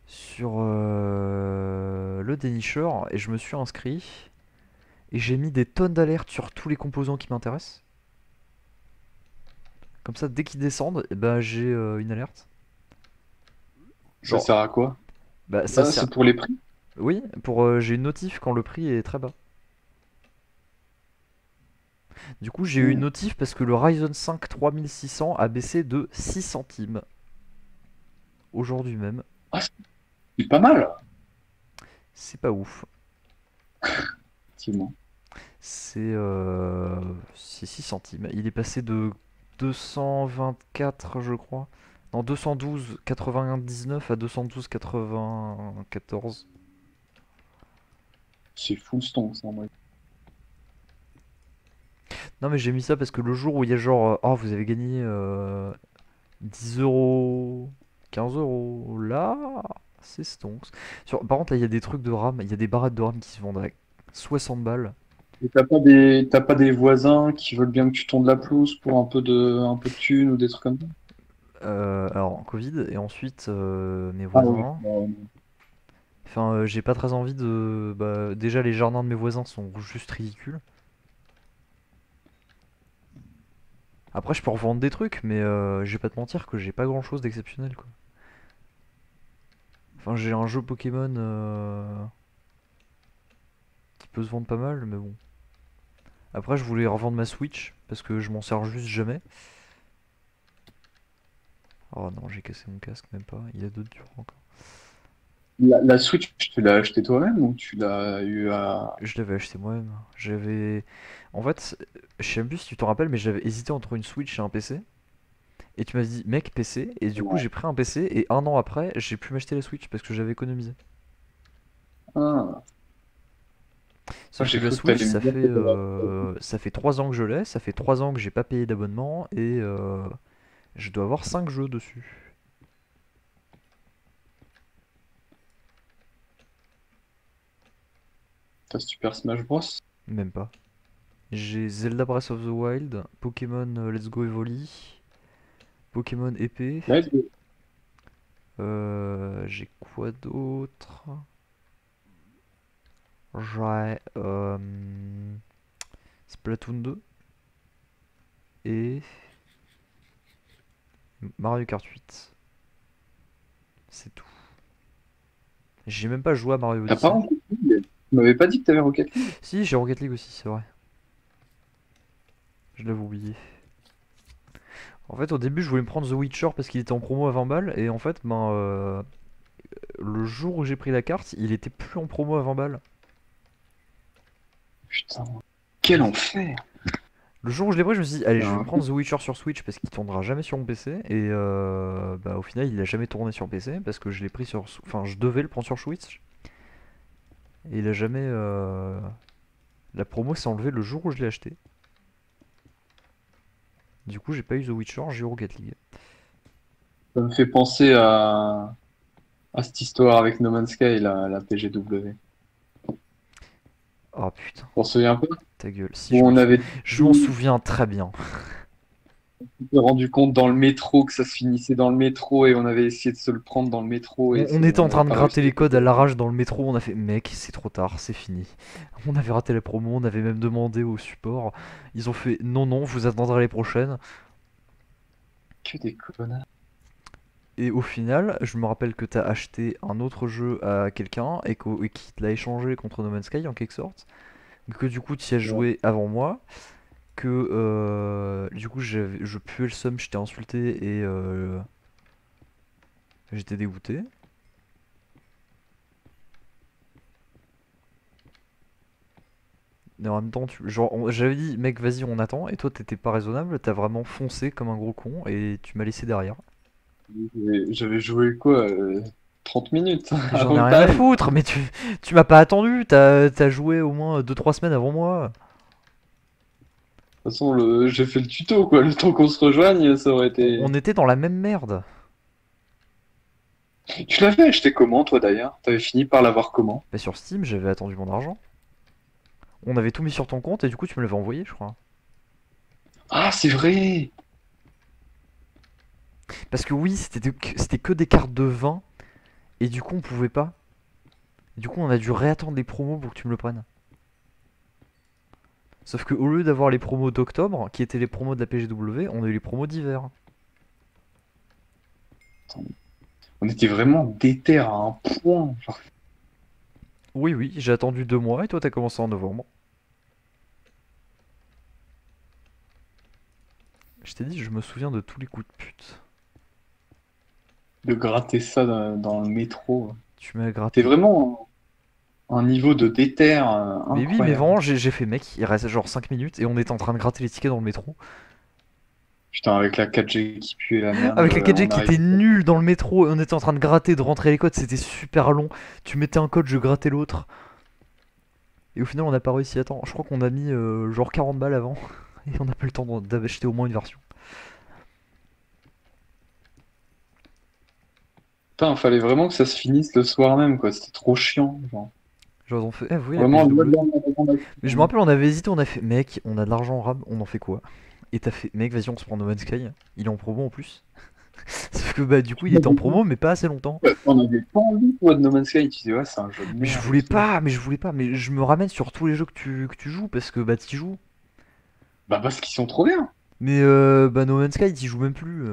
sur le dénicheur et je me suis inscrit et j'ai mis des tonnes d'alertes sur tous les composants qui m'intéressent. Comme ça dès qu'ils descendent et ben j'ai une alerte. Ça Genre sert à quoi? bah ça sert C'est pour les prix? oui pour j'ai une notif quand le prix est très bas. Du coup j'ai eu une Hmm. notif parce que le Ryzen 5 3600 a baissé de 6 centimes aujourd'hui même. Ah, c'est pas mal, C'est pas ouf. effectivement. C'est 6 centimes. Il est passé de 224, je crois. Non, 212,99 à 212,94. C'est full stonks, en vrai. Non, mais j'ai mis ça parce que le jour où il y a genre, oh, vous avez gagné 10 euros, 15 euros, là, c'est stonks. Par contre, là, il y a des trucs de RAM, il y a des barrettes de RAM qui se vendent à 60 balles. Et t'as pas des voisins qui veulent bien que tu tondes la pelouse pour un peu de thunes ou des trucs comme ça? Alors, Covid, et ensuite, mes Ah oui. voisins. Enfin, j'ai pas très envie de. Bah, déjà, les jardins de mes voisins sont juste ridicules. Après, je peux revendre des trucs, mais je vais pas te mentir que j'ai pas grand chose d'exceptionnel, quoi. Enfin, j'ai un jeu Pokémon qui peut se vendre pas mal, mais bon. Après, je voulais revendre ma Switch parce que je m'en sers juste jamais. Oh non, j'ai cassé mon casque, même pas. Il y a d'autres durs encore. La Switch, tu l'as acheté toi-même ou tu l'as eu à... Je l'avais acheté moi-même. J'avais. En fait, je sais même plus si tu t'en rappelles, mais j'avais hésité entre une Switch et un PC. Et tu m'as dit, mec, PC. Et du coup, j'ai pris un PC. Et un an après, j'ai pu m'acheter la Switch parce que j'avais économisé. Ah, Sauf que j'ai la cru que Switch, t'allais me dire que ça fait 3 ans que je l'ai. Ça fait 3 ans que j'ai pas payé d'abonnement. Et je dois avoir 5 jeux dessus. t'as Super Smash Bros. Même pas. J'ai Zelda Breath of the Wild, Pokémon Let's Go Evoli, Pokémon épée. Là, J'ai quoi d'autre? J'ai Splatoon 2 et Mario Kart 8. C'est tout. J'ai même pas joué à Mario t'as pas Odyssey. Rocket League? Tu m'avais pas dit que t'avais Rocket League? Si, j'ai Rocket League aussi, c'est vrai. Je l'avais oublié. En fait, au début, je voulais me prendre The Witcher parce qu'il était en promo à 20 balles. Et en fait, ben, le jour où j'ai pris la carte, il était plus en promo à 20 balles. Putain, quel enfer! Le jour où je l'ai pris, je me suis dit, allez, je vais me Putain. prendre The Witcher sur Switch parce qu'il tournera jamais sur mon PC. Et bah, au final, il a jamais tourné sur PC parce que je l'ai pris sur. Enfin, je devais le prendre sur Switch. Et il a jamais. La promo s'est enlevée le jour où je l'ai acheté. Du coup, j'ai pas eu The Witcher, j'ai eu Rocket League. Ça me fait penser à cette histoire avec No Man's Sky, la PGW. Oh putain, On se souvient un peu? ta gueule. Si, Où on avait je m'en souviens très bien. s'est rendu compte dans le métro que ça se finissait dans le métro et on avait essayé de se le prendre dans le métro et On était on en n'avait train de pas gratter réussi. les codes à l'arrache dans le métro. On a fait, mec, c'est trop tard, c'est fini. On avait raté la promo, on avait même demandé au support. Ils ont fait, non, non, vous attendrez les prochaines. Que des connards. Et au final, je me rappelle que t'as acheté un autre jeu à quelqu'un et qui te l'a échangé contre No Man's Sky en quelque sorte. Que du coup tu y as Ouais. joué avant moi. Que du coup je puais le seum, je t'ai insulté et j'étais dégoûté. Mais en même temps, genre, j'avais dit, mec, vas-y, on attend. Et toi, t'étais pas raisonnable, t'as vraiment foncé comme un gros con et tu m'as laissé derrière. J'avais joué quoi 30 minutes Et j'en ai avant que rien à t'arrives. De foutre, mais tu m'as pas attendu, t'as joué au moins 2-3 semaines avant moi. toute façon, j'ai fait le tuto, quoi. Le temps qu'on se rejoigne, ça aurait été. On était dans la même merde. Tu l'avais acheté comment, toi, d'ailleurs? T'avais fini par l'avoir comment? Bah, sur Steam, j'avais attendu mon argent. On avait tout mis sur ton compte et du coup, tu me l'avais envoyé, je crois. Ah, c'est vrai! Parce que oui, c'était que des cartes de 20 et du coup, on pouvait pas. Du coup, on a dû réattendre les promos pour que tu me le prennes. Sauf que au lieu d'avoir les promos d'octobre, qui étaient les promos de la PGW, on a eu les promos d'hiver. On était vraiment déter à un point. Genre, Oui, oui, j'ai attendu 2 mois et toi, t'as commencé en novembre. Je t'ai dit, je me souviens de tous les coups de pute. de gratter ça dans le métro. Tu m'as T'es gratté. vraiment un niveau de déter Mais oui, mais incroyable. vraiment, j'ai fait mec, il reste genre 5 minutes et on était en train de gratter les tickets dans le métro. Putain, avec la 4G qui pue la merde. Avec la 4G on qui arrive. était nulle dans le métro, et on était en train de gratter, de rentrer les codes, c'était super long. Tu mettais un code, je grattais l'autre. Et au final, on n'a pas réussi. Attends, je crois qu'on a mis genre 40 balles avant. Et on n'a pas eu le temps d'acheter au moins une version. Putain, fallait vraiment que ça se finisse le soir même, quoi. C'était trop chiant. Genre. Genre, on fait. Eh, vous voyez la Vraiment, PSW. le Mais je me rappelle, on avait hésité, on a fait, mec, on a de l'argent en RAM, on en fait quoi? Et t'as fait, mec, vas-y, on se prend No Man's Sky. Il est en promo en plus. Sauf que bah, du coup, il était en promo, mais pas assez longtemps. On avait pas envie, toi, de No Man's Sky. Tu disais, ouais, c'est un jeu de Mais je merde. voulais pas, mais je voulais pas, mais je me ramène sur tous les jeux que tu joues parce que bah, t'y joues. Bah, parce qu'ils sont trop bien. Mais bah, No Man's Sky, t'y joues même plus.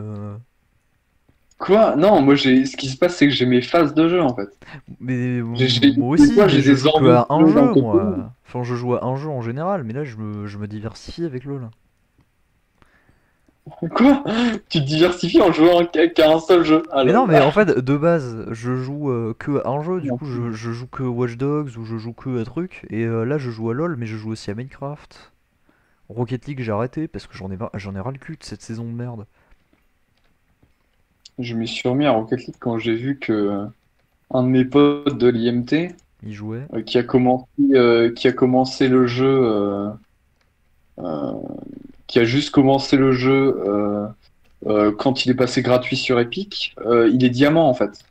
Quoi? Non, moi, ce qui se passe, c'est que j'ai mes phases de jeu, en fait. Mais moi Des aussi, fois, mais j'ai je des joue que envies à de un jeu dans jeu, quelques moi. mois. Enfin, je joue à un jeu en général, mais là, je me diversifie avec LoL. Quoi? Tu te diversifies en jouant qu'à un seul jeu. Mais Alors, non, mais en fait, de base, je joue que à un jeu, du coup, je joue que Watch Dogs ou je joue que à truc. Et là, je joue à LoL, mais je joue aussi à Minecraft. Rocket League, j'ai arrêté parce que j'en ai ras le cul de cette saison de merde. je me suis remis à Rocket League quand j'ai vu que un de mes potes de l'IMT, Il jouait. qui a commencé le jeu, euh, qui a juste commencé le jeu quand il est passé gratuit sur Epic, il est diamant en fait.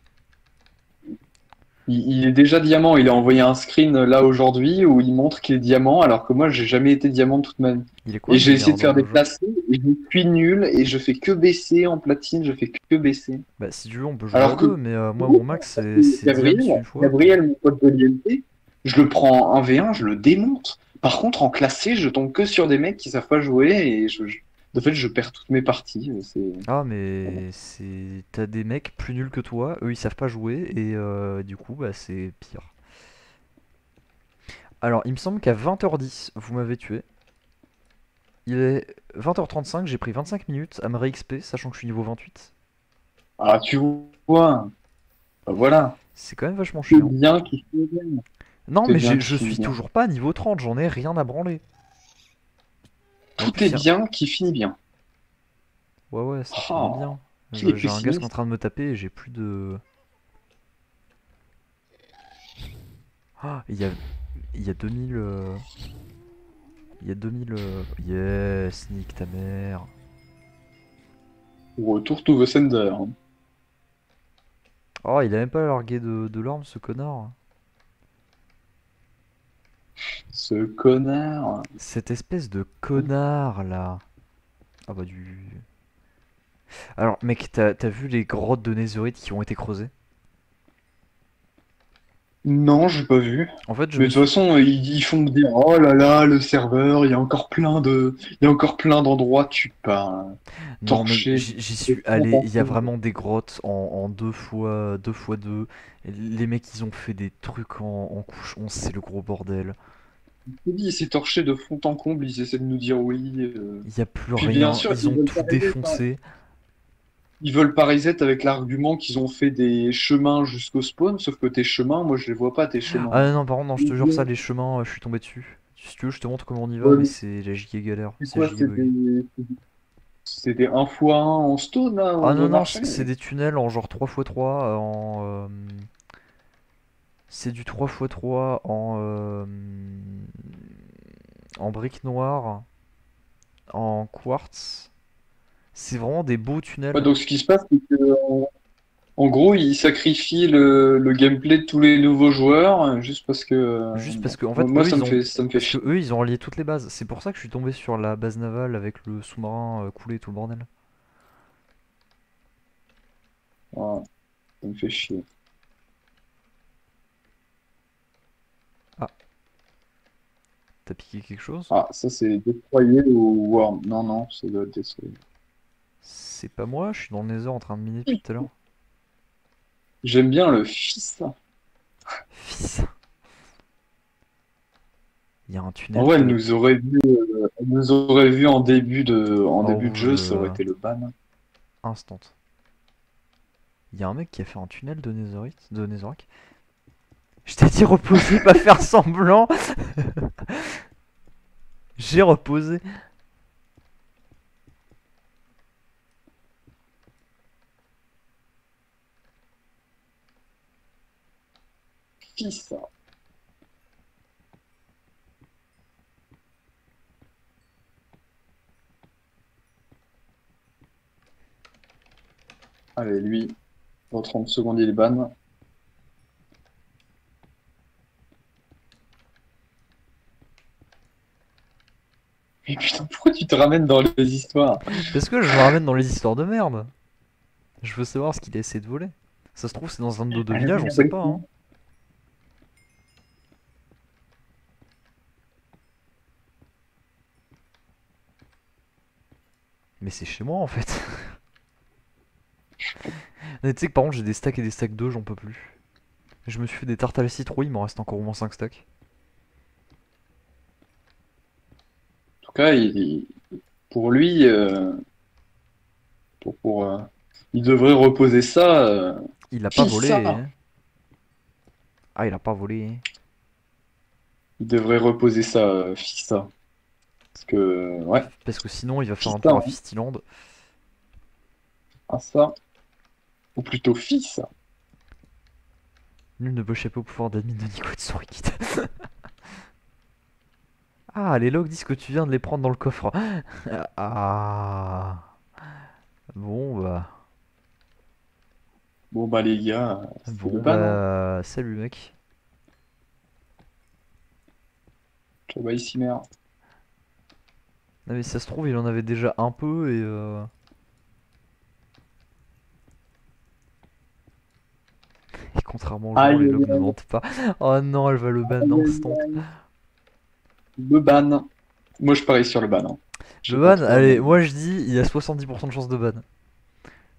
Il est déjà diamant. Il a envoyé un screen là aujourd'hui où il montre qu'il est diamant, alors que moi j'ai jamais été diamant de toute ma vie. Il est quoi Et le j'ai essayé meilleur de faire dans le des jeu? classés et je suis nul et je fais que baisser en platine, je fais que baisser. Bah, si tu veux, on peut jouer à Alors que deux, mais moi, mon max, c'est Diams une fois. Gabriel, mon pote de l'IMT, je le prends en 1v1, je le démonte. Par contre, en classé, je tombe que sur des mecs qui savent pas jouer et de fait, je perds toutes mes parties. Ah, mais t'as des mecs plus nuls que toi, eux ils savent pas jouer, et du coup, bah, c'est pire. Alors, il me semble qu'à 20h10, vous m'avez tué. Il est 20h35, j'ai pris 25 minutes à me ré-XP, sachant que je suis niveau 28. Ah, tu vois, bah voilà. C'est quand même vachement C'est chiant. bien qui fait bien. Non, C'est mais bien je qui finit suis bien. toujours pas à niveau 30, j'en ai rien à branler. En Tout plus, est bien qui finit bien. Ouais, ça finit Oh, bien. qui est J'ai un gars qui est en pessimiste? train de me taper et j'ai plus de... Ah, il y a 2000... Il y a 2000... Yes, nique ta mère. Retour to the sender. Oh, il a même pas largué de l'arme, ce connard. Ce connard. Cette espèce de connard, là. Ah bah du... Alors, mec, t'as vu les grottes de Netherite qui ont été creusées? Non, j'ai pas vu. En fait, je Mais me de toute suis... façon, ils font me dire, oh là là, le serveur, il y a encore plein d'endroits, tu pars Non, mais torcher. j'y suis allé, il y a vraiment des grottes en 2 x 2. Les mecs, ils ont fait des trucs en couche 11, c'est le gros bordel. Je te dis, c'est torché de fond en comble, ils essaient de nous dire oui. Il y a plus Puis bien rien, sûr, ils ont tout défoncé. ils veulent pas reset avec l'argument qu'ils ont fait des chemins jusqu'au spawn, sauf que tes chemins, moi je les vois pas, tes chemins. Ah non, par contre, non, je te jure, ça, les chemins, je suis tombé dessus. Si tu veux, je te montre comment on y va, Ouais, mais mais c'est la giga galère, c'est c'est la quoi, giga bug. c'est des 1x1 en stone, là, Ah en non, de non, marché? c'est des tunnels en genre 3x3 c'est du 3x3 en briques noires, en quartz. C'est vraiment des beaux Ouais, tunnels. donc ce qui se passe, c'est que en gros, ils sacrifient le gameplay de tous les nouveaux joueurs juste parce que Juste parce que, en moi, fait, moi, ça me fait parce que chier. eux, ils ont relié toutes les bases. C'est pour ça que je suis tombé sur la base navale avec le sous-marin coulé et tout le bordel. Ouais, ça me fait chier. Ah, t'as piqué quelque chose? Ah, ça c'est Destroyer ou Worm. Non, non, c'est de Destroyer. C'est pas moi, je suis dans le Nether en train de miner depuis tout à l'heure. J'aime bien le fils. Fils. Il y a un tunnel En vrai, elle nous aurait vu en en début de jeu, rouge ça aurait été le ban. instant. Il y a un mec qui a fait un tunnel de Netherrack. Je t'ai dit reposer, pas faire semblant. J'ai reposé. Fils. Allez, lui, dans 30 secondes, il est ban. Mais putain, pourquoi tu te ramènes dans les histoires? Parce que je me ramène dans les histoires de merde. Je veux savoir ce qu'il a essayé de voler. Ça se trouve, c'est dans un de nos deux villages, on sait pas, hein. Mais c'est chez moi en fait. Mais tu sais que par contre, j'ai des stacks et des stacks d'œufs, j'en peux plus. Je me suis fait des tartes à la citrouille, il m'en reste encore au moins 5 stacks. En tout cas, pour lui, il devrait reposer ça. Il a pas Fils, volé, ça. hein. Ah, il a pas volé, hein. Il devrait reposer ça, fils, ça. Parce que, ouais, Parce que sinon, il va faire un Putain, tour à hein. Fistiland. ah, ça. Ou plutôt fils. Nul ne peut échapper au pouvoir d'admin de Nico et de son Rikit. Ah, les logs disent que tu viens de les prendre dans le coffre. Ah. Bon, bah. Bon, bah, les gars, c'est Bon, le ban, hein. bah. Salut, mec. Ciao, bye, Cimer. Non, mais ça se trouve, il en avait déjà un peu et. Et contrairement aux gens, Aïe, les aïe, logs ne aïe. mentent pas. Oh non, elle va le ban Aïe, aïe, instant. aïe. Le ban. Moi, je parie sur le ban, hein. Je Le sais pas ban, toi, allez, mais- moi je dis, il y a 70% de chance de ban.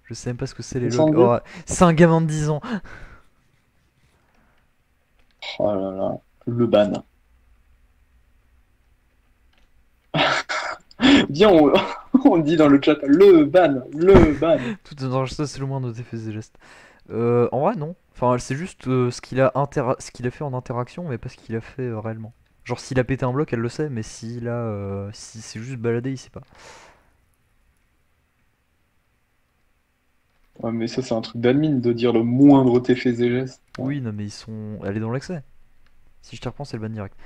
Je sais même pas ce que c'est les logs. 70? Oh, c'est un gamin de 10 ans. Oh là là, le ban. Viens, on dit dans le chat, le ban, le ban. Tout dans ça, c'est le moins de tes faits et gestes. En vrai, non. Enfin, c'est juste ce qu'il a fait en interaction, mais pas ce qu'il a fait réellement. Genre, s'il a pété un bloc, elle le sait, mais si c'est juste baladé, il sait pas. Ouais, mais ça, c'est un truc d'admin de dire le moindre tes faits et gestes. Oui, non, mais ils sont. Elle est dans l'accès. Si je te reprends, c'est le ban direct.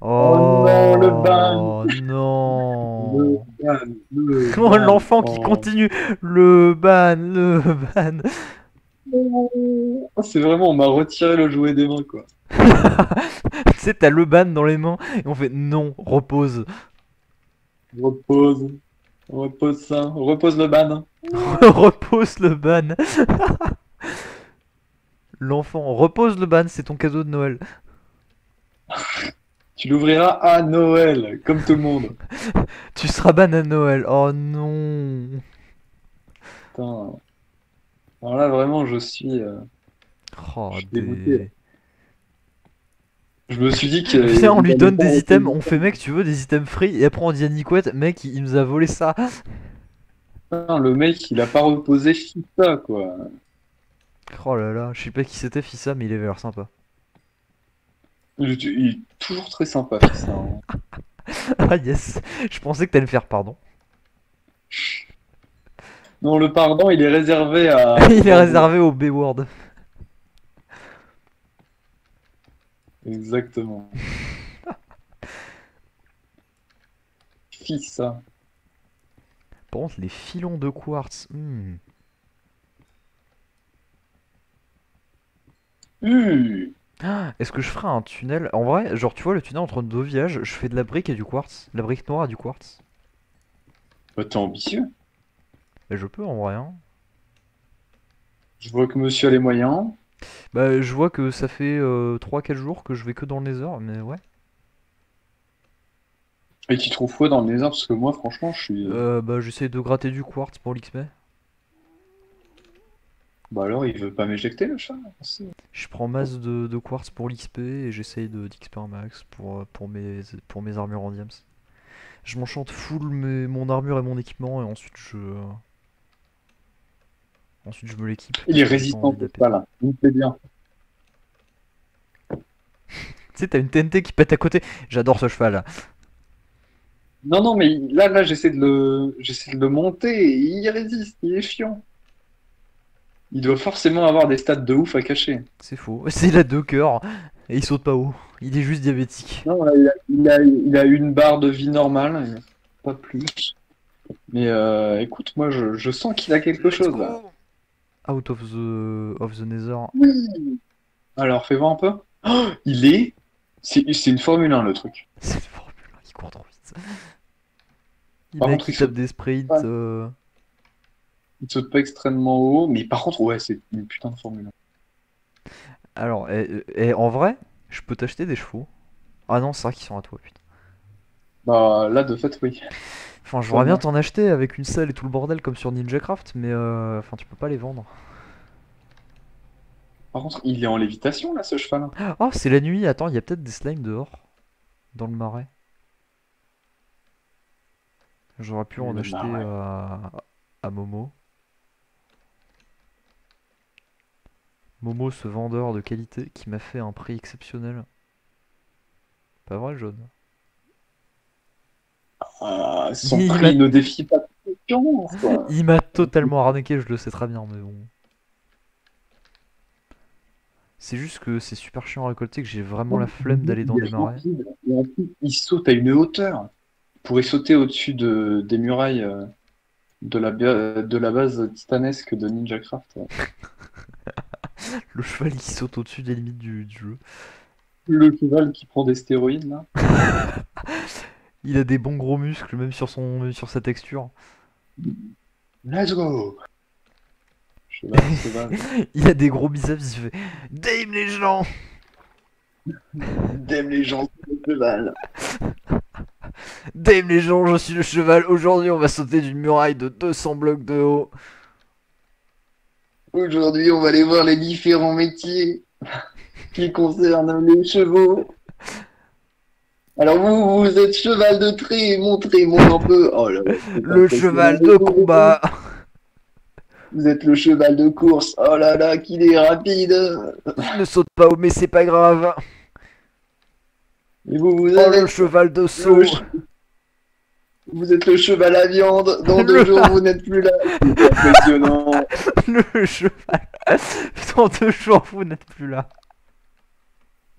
Oh non, le ban. Oh Le non. ban, le Oh, ban. l'enfant qui Oh. continue. Le ban, le ban. Oh, c'est vraiment, on m'a retiré le jouet des mains, quoi. Tu sais, t'as le ban dans les mains et on fait non, repose. Repose. Repose ça. Repose le ban. Repose le ban. L'enfant, repose le ban, c'est ton cadeau de Noël. Tu l'ouvriras à Noël, comme tout le monde. Tu seras ban à Noël. Oh non. Putain. Alors là, vraiment, je suis Oh, je suis dégoûté. Je me suis dit que. Viens, on lui il donne allait des pas items, reposer on fait mec, tu veux des items free, et après on dit à Nicouette, mec, il nous a volé ça. ça. Le mec, il a pas reposé Fita, quoi. Oh là là, je sais pas qui c'était Fissa, mais il avait l'air sympa. Il est toujours très sympa, Fissa, hein. Ah yes, je pensais que t'allais me faire pardon. Non, le pardon, il est réservé à. Il est réservé au B-word. Exactement. Fissa. Par contre, les filons de quartz. Est-ce que je ferai un tunnel? En vrai, genre tu vois le tunnel entre deux villages, je fais de la brique et du quartz. La brique noire et du quartz. Bah, t'es ambitieux. Bah, je peux en vrai, hein. Je vois que monsieur a les moyens. Bah je vois que ça fait 3-4 jours que je vais que dans le Nether, mais ouais. Et tu trouves quoi dans le Nether? Parce que moi, franchement, je suis. Bah j'essaie de gratter du quartz pour l'XP. Bah alors, il veut pas m'éjecter, le chat? C'est- Je prends masse de quartz pour l'XP et j'essaye d'XP un max pour mes armures en diams. Je m'enchante full mon armure et mon équipement et ensuite je me l'équipe. Il est parce que j'ai pas résistant, envie de la ce péter. là. Il me fait bien. Tu sais, t'as une TNT qui pète à côté. J'adore ce cheval. Non, non, mais là, j'essaie de le monter. Et il résiste. Il est chiant. Il doit forcément avoir des stats de ouf à cacher. C'est faux. C'est il a 2 cœurs et il saute pas haut. Il est juste diabétique. Non, là, il a une barre de vie normale, pas plus. Mais écoute, moi je sens qu'il a quelque chose là. Out of the Nether. Oui. Alors fais voir un peu. Oh, il est. C'est une Formule 1 le truc. C'est une formule, il court trop vite. Il Par mec, contre, il tape des sprints. pas. Il saute pas extrêmement haut, mais par contre, ouais, c'est une putain de Formule 1. Alors, en vrai, je peux t'acheter des chevaux. Ah non, c'est vrai qu'ils sont à toi, putain. Bah là, de fait, oui. Enfin, Ça j'aimerais bien marche. t'en acheter avec une selle et tout le bordel comme sur NinjaCraft, mais enfin, tu peux pas les vendre. Par contre, il est en lévitation là, ce cheval. Oh, c'est la nuit, attends, il y a peut-être des slimes dehors, dans le marais. J'aurais pu en Le acheter marais. à Momo. Momo, ce vendeur de qualité qui m'a fait un prix exceptionnel. Pas vrai, jaune? Son Il m'a prix ne défie pas toute concurrence, quoi. il m'a totalement arnaqué, je le sais très bien, mais bon. C'est juste que c'est super chiant à récolter, que j'ai vraiment la flemme d'aller dans Il des est marais. rapide. Et en plus, il saute à une hauteur. Il pourrait sauter au-dessus des murailles de la base titanesque de NinjaCraft. Le cheval il saute au-dessus des limites du jeu. Le cheval qui prend des stéroïdes là. Il a des bons gros muscles, même sur sa texture. Let's go! Cheval sauvage. Il a des gros biceps, il fait Dame les gens! T'aimes les gens le cheval. Dame les gens, je suis le cheval. Aujourd'hui, on va sauter d'une muraille de 200 blocs de haut. Aujourd'hui, on va aller voir les différents métiers qui concernent les chevaux. Alors vous êtes cheval de trait, montrez-moi un peu. Oh là là, c'est Le cheval de impressionnant. combat. Vous êtes le cheval de course. Oh là là, qu'il est rapide. Il ne saute pas haut, mais c'est pas grave. Et vous Oh, le êtes cheval de saut. vous êtes le cheval à viande. Dans Le- 2 jours, vous n'êtes plus là. C'est impressionnant. Le cheval. Dans 2 jours, vous n'êtes plus là.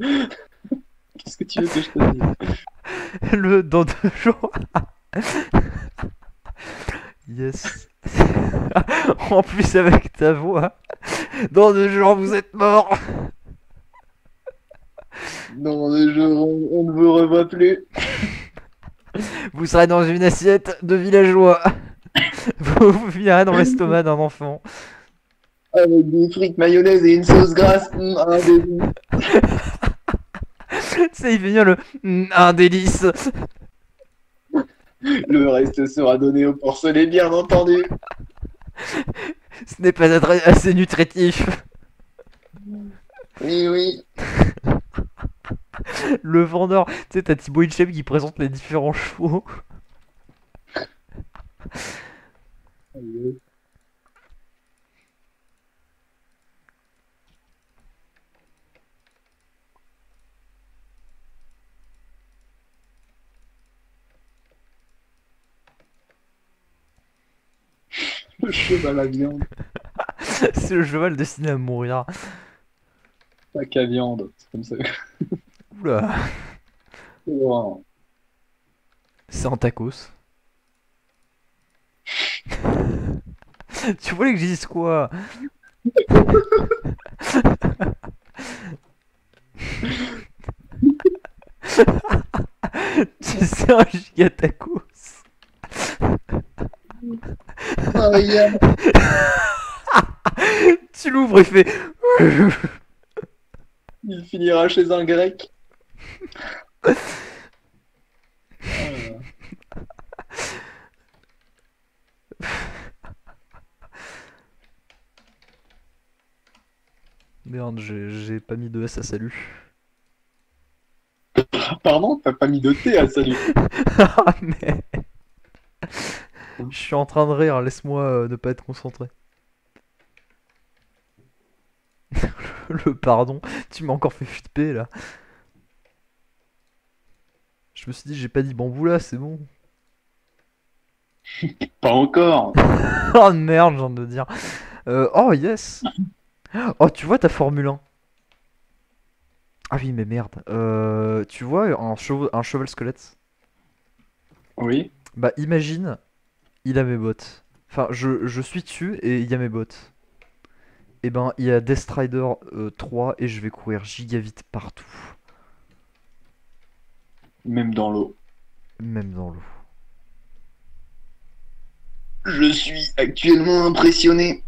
Qu'est-ce que tu veux que je te dise? Dans 2 jours. Yes. En plus, avec ta voix. Dans 2 jours, vous êtes mort. Dans 2 jours, on ne vous revoit plus. Vous serez dans une assiette de villageois. Vous finirez dans l'estomac d'un enfant. Avec des frites mayonnaise et une sauce grasse. Un délice. C'est il finit un délice. Le reste sera donné au porcelet, bien entendu. Ce n'est pas assez nutritif. Oui, oui. Le vendeur, tu sais, t'as Thibaut Inchep qui présente les différents chevaux. Le cheval à viande, C'est le cheval destiné à mourir. pas qu'à viande. C'est comme ça. Oula, Wow. c'est un tacos. Tu voulais que je dise quoi? C'est un giga tacos. Ah, regarde. Tu l'ouvres, il fait. Il finira chez un grec. Ah. Merde, j'ai pas mis de S à salut. Pardon, t'as pas mis de thé à salut. Ah, mais. Je suis en train de rire, laisse-moi ne pas être concentré. Le pardon, tu m'as encore fait flipper là. Je me suis dit, j'ai pas dit bambou là, c'est bon. Pas encore. Oh merde, j'ai envie de dire. Oh yes! Oh, tu vois ta Formule 1? Ah oui, mais merde. Tu vois un cheval squelette? Oui. Bah, imagine, il a mes bottes. Enfin, je suis dessus et il y a mes bottes. Et ben, il y a Death Rider 3 et je vais courir giga vite partout. Même dans l'eau. Même dans l'eau. Je suis actuellement impressionné.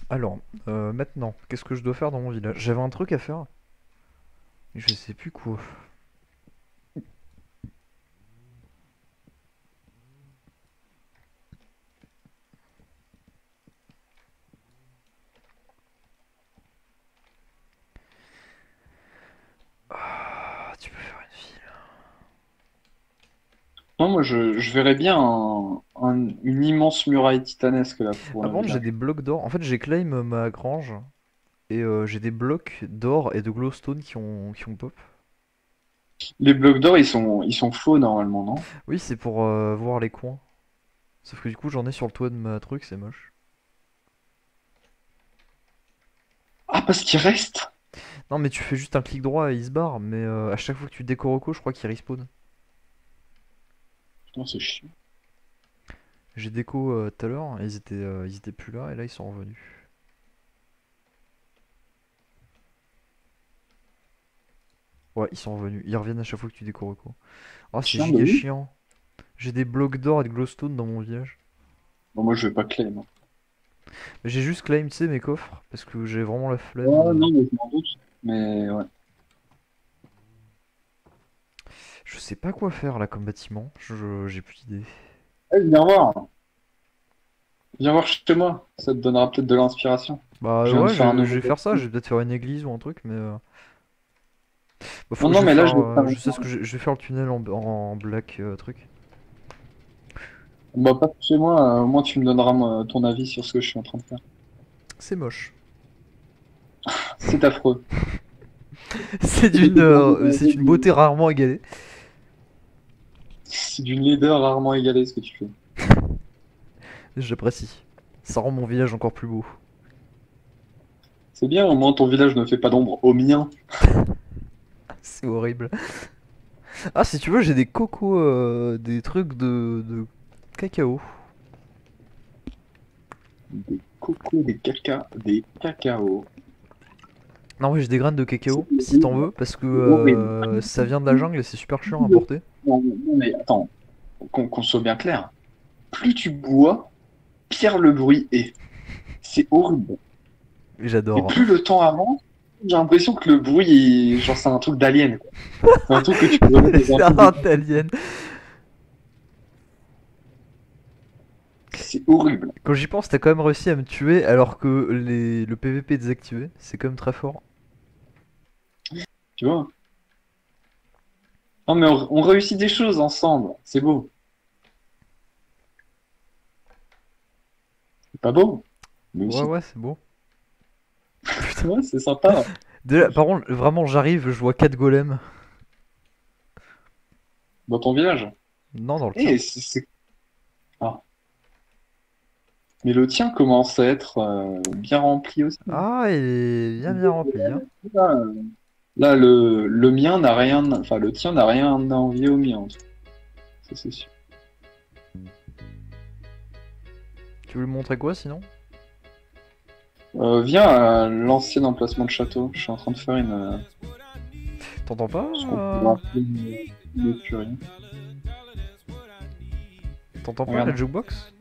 Alors, maintenant, qu'est-ce que je dois faire dans mon village? J'avais un truc à faire. Je sais plus quoi. Ah, tu peux faire une ville. Non, moi je verrais bien une immense muraille titanesque là pour Ah le bon, j'ai village. des blocs d'or. En fait, j'ai claim ma grange. Et j'ai des blocs d'or et de glowstone qui ont pop. Les blocs d'or ils sont faux normalement, non? Oui, c'est pour voir les coins. Sauf que du coup, j'en ai sur le toit de ma truc, c'est moche. Ah, parce qu'il reste? Non, mais tu fais juste un clic droit et il se barre. Mais à chaque fois que tu décoroco, je crois qu'il respawn. Putain, c'est chiant. J'ai déco tout à l'heure, ils étaient plus là et là ils sont revenus. Ouais, ils sont revenus. Ils reviennent à chaque fois que tu décoroco. Oh, c'est Chiant de giga ouf. chiant. J'ai des blocs d'or et de glowstone dans mon village. Bon, moi je vais pas claim, hein. Mais j'ai juste claim, tu sais, mes coffres. Parce que j'ai vraiment la flemme. Ouais, non, mais je m'en doute. Mais ouais. Je sais pas quoi faire là comme bâtiment. J'ai plus d'idée. Eh, viens voir. Viens voir chez moi. Ça te donnera peut-être de l'inspiration. Bah Je viens de ouais, faire un je nouveau vais faire ça. Je bâtiment. vais peut-être faire une église ou un truc, mais. Bah, Non, je non, vais mais là faire. je vais faire. Je sais ce que je vais faire le tunnel en black truc. Bah, pas chez moi. Au moins tu me donneras ton avis sur ce que je suis en train de faire. C'est moche. C'est affreux. C'est une beauté rarement égalée. C'est d'une laideur rarement égalée ce que tu fais. J'apprécie. Ça rend mon village encore plus beau. C'est bien, au moins ton village ne fait pas d'ombre au mien. C'est horrible. Ah, si tu veux, j'ai des cocos, des trucs de cacao. Des cocos, des caca, des cacao. Non, oui, j'ai des graines de cacao, C'est si t'en veux, parce que horrible. ça vient de la jungle et c'est super chiant à porter. Non, non, mais attends, qu'on soit bien clair. Plus tu bois, pire le bruit est. C'est horrible. Et Et j'adore. plus le temps avance, j'ai l'impression que le bruit est. Genre, c'est un truc d'alien, quoi. C'est un truc que tu peux mettre C'est dans un un truc. alien. C'est horrible. Quand j'y pense, t'as quand même réussi à me tuer alors que le PVP est désactivé. C'est quand même très fort. Tu vois? Non, mais on réussit des choses ensemble. C'est beau. C'est pas beau? Mais Ouais, aussi. ouais, c'est beau. Ouais, c'est sympa. Déjà, par contre, vraiment, j'arrive, je vois 4 golems. Dans ton village. Non, dans le tien. Eh, Ah. Mais le tien commence à être bien rempli aussi. Ah, il est bien rempli, hein. Là, là, le mien n'a rien. Enfin, le tien n'a rien à envier au mien, en tout cas. Ça, c'est sûr. Tu veux lui montrer quoi sinon? Viens à l'ancien emplacement de château. Je suis en train de faire T'entends pas? ce qu'on pourrait appeler une écurie. T'entends pas Regarde. la jukebox?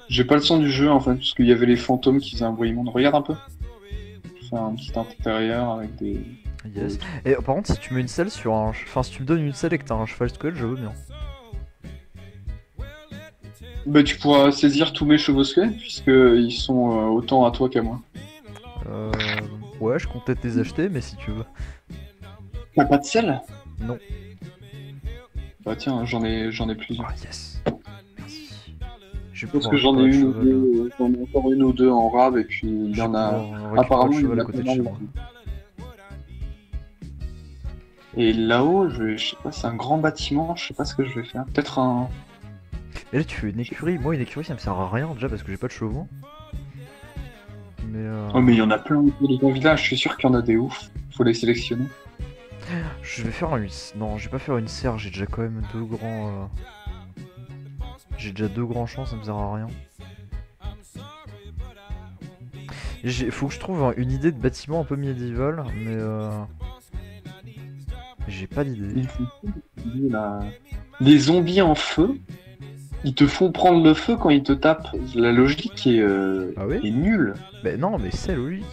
J'ai pas le son du jeu en fait, parce qu'il y avait les fantômes qui faisaient un bruit immonde. Regarde un peu. Je fais un petit intérieur avec des. Yes. Et par contre, si tu mets une selle sur un. Enfin, si tu me donnes une selle et que t'as un cheval squelette, je veux bien. Bah, tu pourras saisir tous mes chevaux squelettes, puisqu'ils sont autant à toi qu'à moi. Euh. Ouais, je compte peut-être les acheter, mais si tu veux. T'as pas de selle? Non. Bah, tiens, j'en ai plusieurs. Ah, yes. Merci. Je vais Je pense pouvoir que j'en ai récupérer le une ou cheval, deux, j'en ai encore une ou deux en rab, et puis il y je vais en a. pouvoir récupérer Apparemment, le il y cheval en à a côté de pas chez mal. moi. Et là-haut, je sais pas, c'est un grand bâtiment, je sais pas ce que je vais faire. Peut-être un. Et là tu fais une écurie. Moi une écurie ça me sert à rien déjà parce que j'ai pas de chevaux. Mais Oh, mais il y en a plein autour de ton village, je suis sûr qu'il y en a des ouf. Faut les sélectionner. je vais faire une... Non, je vais pas faire une serre, j'ai déjà quand même deux grands... J'ai déjà deux grands champs, ça me sert à rien. Faut que je trouve une idée de bâtiment un peu médiéval, mais j'ai pas d'idée. Les zombies en feu, ils te font prendre le feu quand ils te tapent. La logique Ah oui? est nulle. Bah non, mais c'est logique.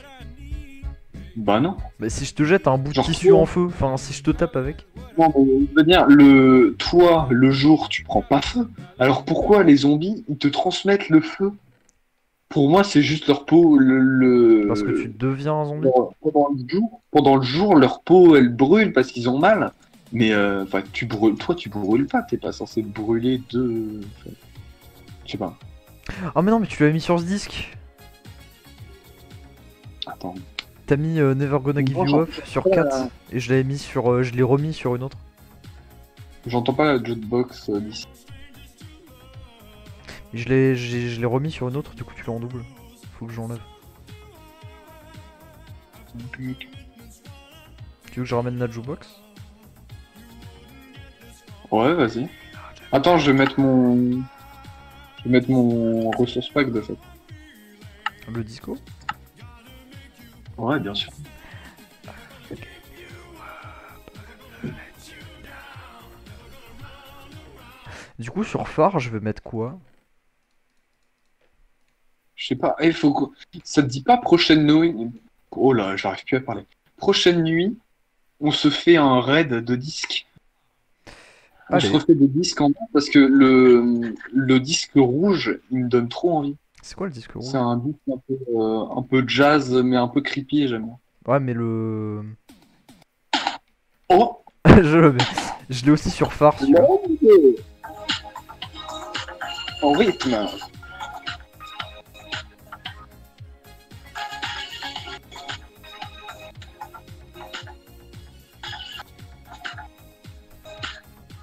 Bah non. Bah si je te jette un bout de Genre tissu toi. en feu, enfin si je te tape avec. Non, mais je veux dire, toi, le jour, tu prends pas feu. Alors pourquoi les zombies, ils te transmettent le feu? Pour moi, c'est juste leur peau, Parce que tu deviens un zombie. pendant le jour, leur peau, elle brûle parce qu'ils ont mal. Mais enfin, toi, tu brûles pas. T'es pas censé brûler de. Enfin, je sais pas. Ah mais non, mais tu l'as mis sur ce disque. Attends. T'as mis Never Gonna Give You Up sur 4 et je l'avais mis sur, je l'ai remis sur une autre. J'entends pas la jukebox d'ici. Je l'ai remis sur une autre, du coup tu l'as en double. Faut que j'enlève. Tu veux que je ramène la jukebox? Ouais, vas-y. Attends, je vais mettre mon. Je vais mettre mon ressource pack de fait. Le disco? Ouais, bien sûr. Du coup sur phare je vais mettre quoi? Je sais pas. Il faut que. Ça te dit pas prochaine nuit. Oh là, j'arrive plus à parler. Prochaine nuit, on se fait un raid de disques. On se Allez. refait des disques en main parce que le disque rouge, il me donne trop envie. C'est quoi le disque rouge? C'est un disque un peu jazz, mais un peu creepy, j'aime bien. Ouais mais le... Oh! je l'ai aussi sur phare celui-là. En rythme.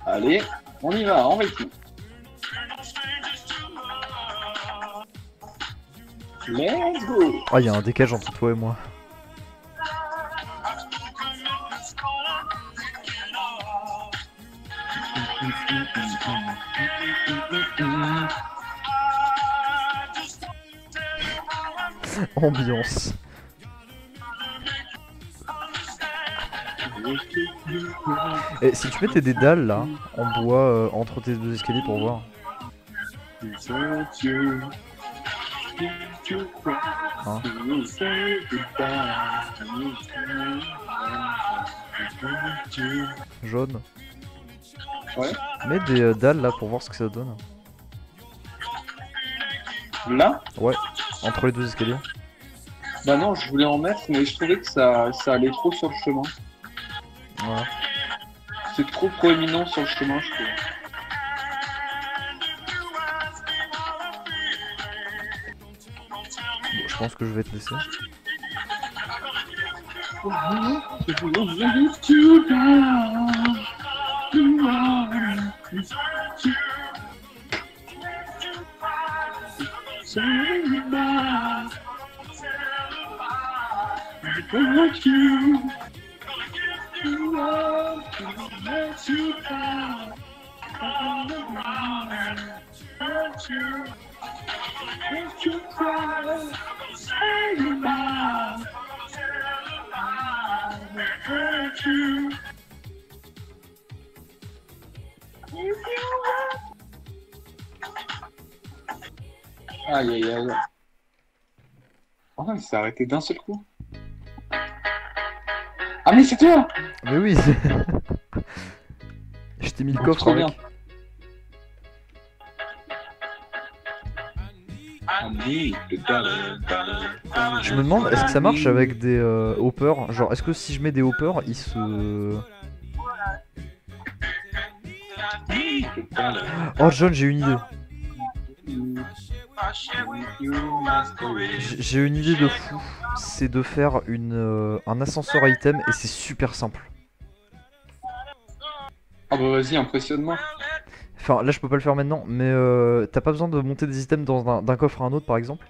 Allez, on y va, en rythme. Let's go! Ah, il y a un décalage entre toi et moi. Ambiance. Et si tu mettais des dalles là, en bois, entre tes deux escaliers pour voir. Hein? Jaune. Ouais. Mets des dalles là pour voir ce que ça donne. Là? Ouais, entre les deux escaliers. Bah non, je voulais en mettre, mais je trouvais que ça allait trop sur le chemin. Voilà. C'est trop proéminent sur le chemin, je trouve. Bon, je pense que je vais te laisser. Aïe aïe aïe. Oh non, il s'est arrêté d'un seul coup. Ah mais c'est toi! Mais oui. Je t'ai mis le coffre Trop avec. bien. Je me demande, est-ce que ça marche avec des hoppers? Genre, est-ce que si je mets des hoppers, ils se... Oh, John, j'ai une idée. J'ai une idée de fou. C'est de faire un ascenseur item et c'est super simple. Ah bah vas-y, impressionne-moi. Enfin, là, je peux pas le faire maintenant, mais t'as pas besoin de monter des items d'un coffre à un autre, par exemple.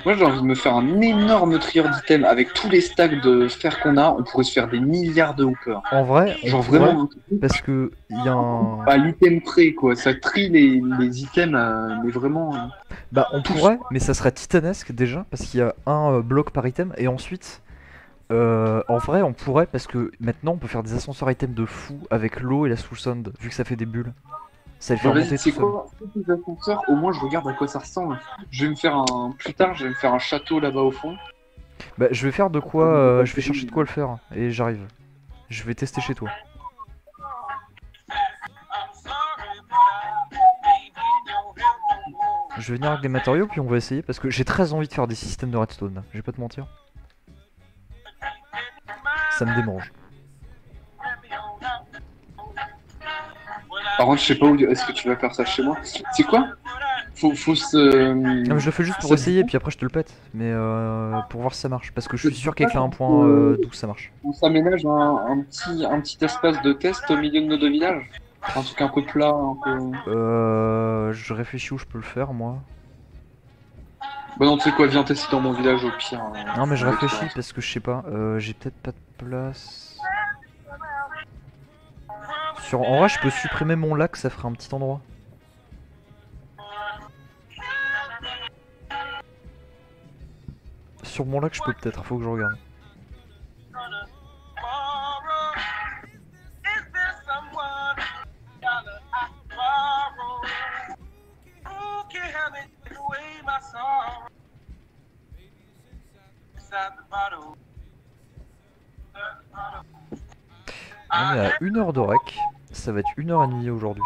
Moi, j'ai envie de me faire un énorme trieur d'items avec tous les stacks de fer qu'on a. On pourrait se faire des milliards de hoppers. En vrai, on Genre pourrait, vraiment, parce que il y a un... à l'item près, quoi. Ça trie les items, mais vraiment. Bah, on pourrait, mais ça serait titanesque déjà, parce qu'il y a un bloc par item, et ensuite, en vrai, on pourrait, parce que maintenant, on peut faire des ascenseurs items de fou avec l'eau et la soul sand, vu que ça fait des bulles. Ça les fait Bah, vas-y, remonter c'est tout seul. quoi? Les ascenseurs, au moins, je regarde à quoi ça ressemble. Je vais me faire un. Plus tard, je vais me faire un château là-bas au fond. Bah, je vais faire de quoi, je vais chercher de quoi le faire, et j'arrive. Je vais tester chez toi. Je vais venir avec des matériaux, puis on va essayer, parce que j'ai très envie de faire des systèmes de redstone, là. Je vais pas te mentir. Ça me démange. Par contre, je sais pas où. Est-ce que tu vas faire ça chez moi? C'est quoi? Faut se. Non, mais je le fais juste pour Ça- essayer, puis après je te le pète. Mais pour voir si ça marche, parce que je suis sûr qu'avec un point d'où ça marche. On s'aménage un petit espace de test au milieu de nos deux villages. Un truc un peu plat, un peu. Je réfléchis où je peux le faire, moi. Bah non, tu sais quoi, viens tester dans mon village au pire. Non, mais je Avec réfléchis toi. parce que je sais pas, j'ai peut-être pas de place. En vrai, je peux supprimer mon lac, ça ferait un petit endroit. Sur mon lac, je peux peut-être, faut que je regarde. On est à 1 heure de rec, ça va être 1 heure et demie aujourd'hui.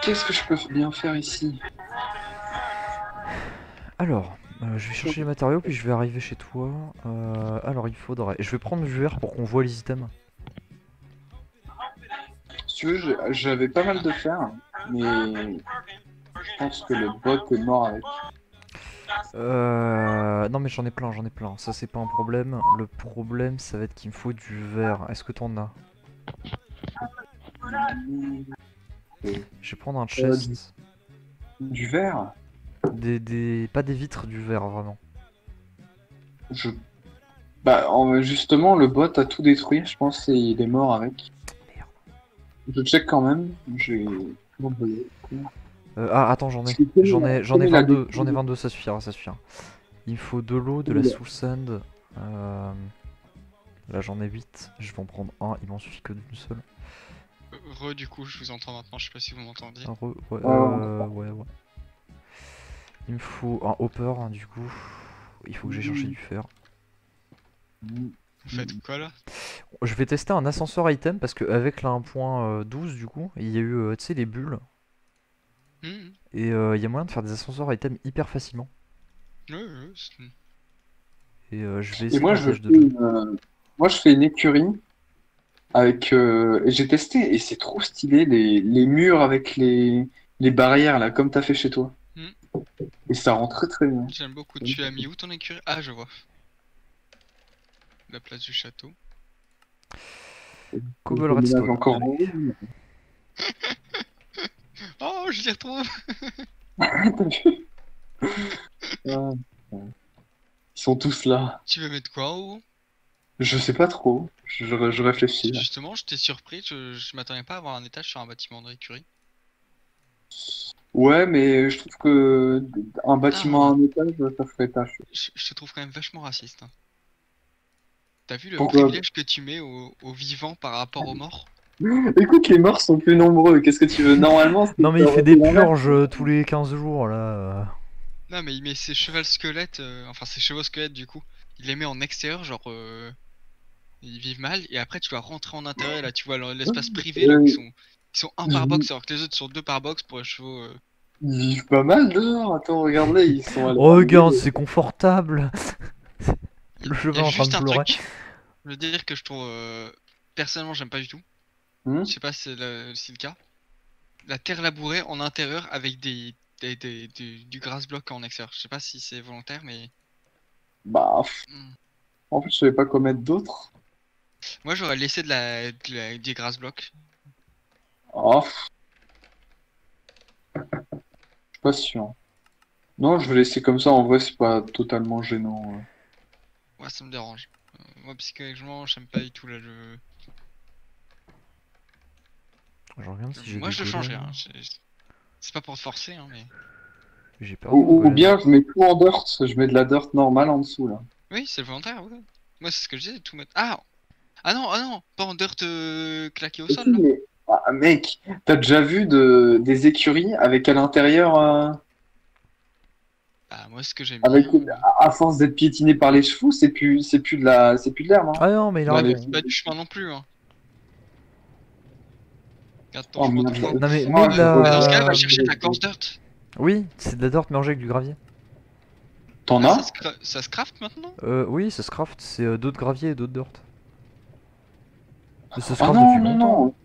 Qu'est-ce que je peux bien faire ici? Alors, je vais chercher les matériaux, puis je vais arriver chez toi. Alors, il faudrait... Je vais prendre du verre pour qu'on voit les items. Si tu veux, j'avais pas mal de fer, mais je pense que le bot est mort avec. Non mais j'en ai plein, ça c'est pas un problème. Le problème ça va être qu'il me faut du verre. Est-ce que t'en as? Je vais prendre un chest. Du verre? Pas des vitres, du verre vraiment. Je... Bah, justement, le bot a tout détruit, je pense, et il est mort avec. Merde. Je check quand même, j'ai... Ah attends, j'en ai. J'en ai 22, j'en ai 22, ça suffira, ça suffira. Il me faut de l'eau, de la soul sand. Là j'en ai 8, je vais en prendre un, il m'en suffit que d'une seule. Du coup, je vous entends maintenant, je sais pas si vous m'entendiez. Ouais, ouais. Il me faut un hopper, hein, du coup. Il faut que j'aille chercher du fer. Vous faites quoi là? Je vais tester un ascenseur item parce qu'avec la 1.12 du coup, il y a eu tu sais les bulles Mhm. et il y a moyen de faire des ascenseurs item hyper facilement. Ouais, Et je vais Et essayer moi, d'en tâche de moi, je fais une écurie avec... et j'ai testé, et c'est trop stylé, les murs avec les barrières, là, comme t'as fait chez toi. Mhm. Et ça rend très très bien. J'aime beaucoup. Tu as mis où ton écurie? Ah, je vois. La place du château. Cobble Je ménage redstone. encore. Allez. Oh, je les retrouve! T'as vu? Ah, ouais. Ils sont tous là. Tu veux mettre quoi en haut? Je sais pas trop. Je réfléchis là. Justement, j'étais surpris, je m'attendais pas à avoir un étage sur un bâtiment de l'écurie. Ouais, mais je trouve que un bâtiment à un étage, ça ferait tâche. Je te trouve quand même vachement raciste. Hein. T'as vu le Pourquoi? privilège que tu mets aux vivants par rapport aux morts? Écoute, les morts sont plus nombreux. Qu'est-ce que tu veux? Normalement, Non mais il fait des purges tous les 15 jours là. Non, mais il met ses chevaux squelettes, enfin ses chevaux squelettes du coup, il les met en extérieur, genre ils vivent mal, et après tu dois rentrer en intérieur, et là tu vois l'espace privé là où ils sont un par box, alors que les autres sont deux par box pour les chevaux. Ils vivent pas mal dehors. Attends, regarde-les, ils sont à Regarde, c'est confortable. Le Il y cheval a en train juste de un pleurer. truc, je veux dire que je trouve personnellement j'aime pas du tout. Hmm. Je sais pas si c'est le cas. la terre labourée en intérieur avec du grass block en extérieur. Je sais pas si c'est volontaire, mais Bah, hmm. en fait, je savais pas quoi mettre d'autre. Moi j'aurais laissé des grass blocks. Oh, je suis pas sûr. Non, je vais laisser comme ça. En vrai, c'est pas totalement gênant. Ouais, ça me dérange. Moi psychologiquement, j'aime pas du tout là. Je regarde si j'ai Moi des je le changerais. golems. Hein. C'est pas pour te forcer, hein, mais. J'ai pas Ou, vraiment de ou golem. bien, je mets tout en dirt. Je mets de la dirt normale en dessous, là. Oui, c'est le volontaire, ouais. Moi c'est ce que je disais, tout mettre. Ah non, pas en dirt claqué au Et sol si, là. mais... Ah, mec, t'as déjà vu des écuries avec à l'intérieur, Bah moi ce que j'aime avec, bien. à force d'être piétiné par les chevaux, c'est plus de l'herbe, hein. Ah non, mais il a Dans les- raison. C'est pas du chemin non plus, hein. Regarde ton Oh chemin de merde. foi. Non, mais Oh, mets de je Mais dans ce cas, la. va chercher de la coarse dirt. Oui, c'est de la dirt mélangée avec du gravier. T'en Ah, as? ça se craft maintenant? Oui, ça se craft, c'est d'autres graviers et d'autres dirt. Mais ça se Oh craft non, depuis non, longtemps. non.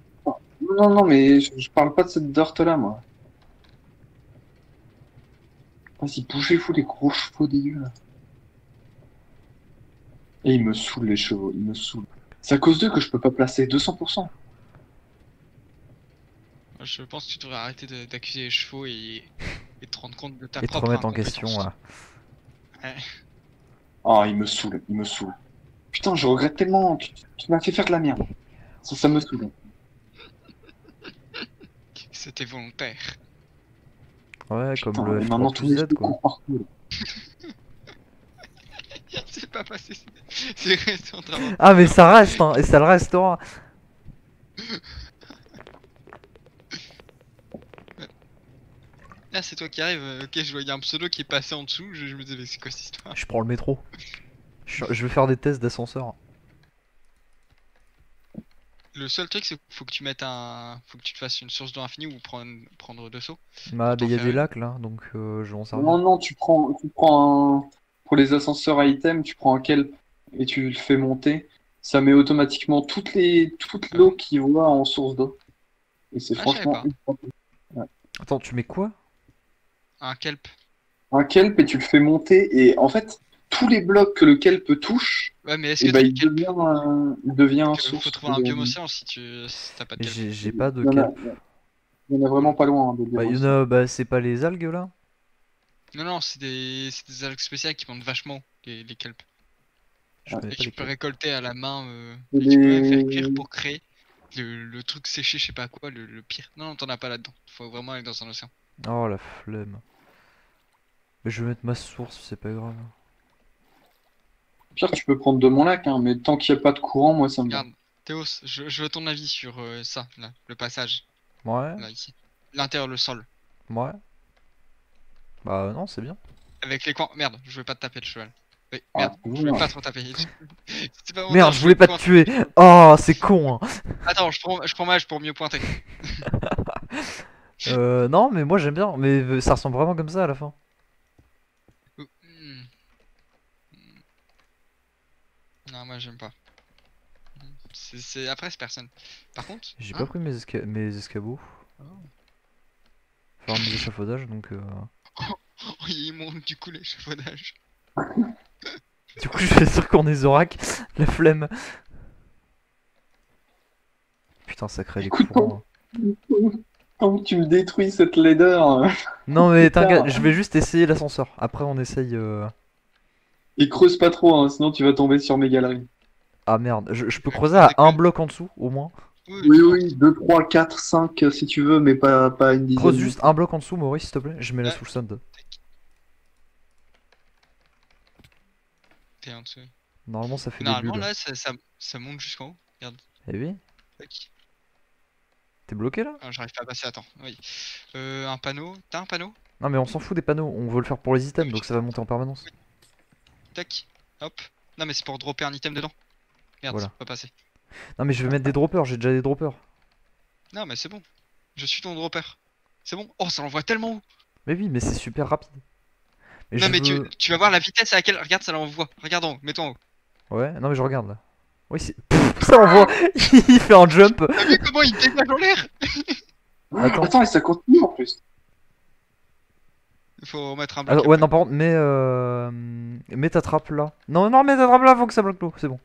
Non, non, mais je parle pas de cette dirt-là, moi. Vas-y, bougez-vous les gros chevaux dégueux, là. Et ils me saoulent, les chevaux, ils me saoulent. C'est à cause d'eux que je peux pas placer 200%. Je pense que tu devrais arrêter d'accuser les chevaux et te rendre compte de ta Et te propre remettre en incompétence. question là. Ouais. Ah, ils me saoulent, ils me saoulent. Putain, je regrette tellement. Tu m'as fait faire de la merde. Ça me saoule. C'était volontaire. Ouais, Putain, comme le et F3 maintenant tous les plus Z chevaux quoi. courent partout, là. C'est pas passé. C'est resté en train. Ah, mais ça reste, hein, et ça le restera. Là, c'est toi qui arrives. Ok, je voyais un pseudo qui est passé en dessous. Je me disais, mais c'est quoi cette histoire? Je prends le métro. Je vais faire des tests d'ascenseur. Le seul truc, c'est qu'il faut que tu mettes un. Faut que tu te fasses une source d'eau infinie ou prendre deux seaux. Bah, t'en il y a faire des une. lacs là, donc je vais en servir. Non, non, tu prends un. Pour les ascenseurs à items, tu prends un kelp et tu le fais monter. Ça met automatiquement toute l'eau qui voit en source d'eau. Et c'est Ah, je savais franchement pas. ultra cool. Attends, tu mets quoi? Un kelp. Un kelp et tu le fais monter. Et en fait, tous les blocs que le kelp touche, Ouais, mais est-ce et que ben, t'as le kelp? il devient Faut source trouver un de. biome océan si t'as pas de kelp. J'ai pas de Il y en a, kelp. il y en a vraiment pas loin, hein, de Bah, dire il y en aussi. a, bah, c'est pas les algues là? Non, c'est des algues spéciales qui montent vachement les kelp. Je Ouais. connais Et pas tu les peux kelp. récolter à la main. C'est Et tu peux même faire des- cuire pour créer le truc séché, je sais pas quoi, le pire. Non, t'en as pas là-dedans. Faut vraiment aller dans un océan. Oh la flemme. Mais je vais mettre ma source, c'est pas grave. Pire, tu peux prendre de mon lac, hein, mais tant qu'il n'y a pas de courant, moi ça me va. Regarde, Théos, je veux ton avis sur ça, là, le passage, Ouais, là, ici. L'intérieur, le sol. ouais. Bah, non, c'est bien. Avec les coins. Merde, je voulais pas te taper le cheval. Oui, Ah, merde, je voulais voilà. pas trop taper. C'était pas volontaire, Merde, je voulais pas te tuer. Oh, c'est con, hein. Attends, je prends mage pour mieux pointer. Non, mais moi j'aime bien. Mais ça ressemble vraiment comme ça à la fin. Hmm. Non, moi j'aime pas. Après, c'est personne. Par contre, J'ai hein, pas pris mes escabeaux. Faire mes échafaudages, donc. oh, ils montent du coup l'échafaudage. Du coup, je suis sûr qu'on est Zorak. La flemme. Putain, ça crée des Écoute, courants. Tant que tu me détruis cette laideur, Non, mais putain. t'inquiète, je vais juste essayer l'ascenseur. Après, on essaye. et creuse pas trop, hein, sinon tu vas tomber sur mes galeries. Ah merde, je peux creuser à un bloc en dessous, au moins. Oui, tu vois. oui, 2, 3, 4, 5 si tu veux, mais pas une dizaine. Creuse juste un bloc en dessous, Maurice, s'il te plaît. Je mets la Ouais. soul sand. T'es en dessous. Normalement, ça fait des Normalement, bulles. là, ça monte jusqu'en haut. Regarde. Eh oui, Tac. t'es bloqué là? Ah, j'arrive pas à passer, attends. Oui. Un panneau. T'as un panneau? Non, mais on s'en fout des panneaux. On veut le faire pour les items, donc ça va monter en permanence. Tac. Hop. Non, mais c'est pour dropper un item dedans. Merde, Voilà. c'est pas passé. Non, mais je vais mettre des droppers, j'ai déjà des droppers. Non, mais c'est bon. Je suis ton dropper. C'est bon. Oh, ça l'envoie tellement haut. Mais oui, mais c'est super rapide. Mais Non, je mais veux... tu vas voir la vitesse à laquelle. Regarde, ça l'envoie. Regarde en haut. Mets-toi en haut. Ouais, non, mais je regarde là. Oui, c'est. Pff, ça envoie. Il fait un jump. T'as vu comment il dégage en l'air? Attends. Attends, et ça continue en plus. Il faut remettre un bloc. Attends, ouais, après. non, par contre, mets ta trappe là. Non, non, mets ta trappe là, faut que ça bloque l'eau, c'est bon.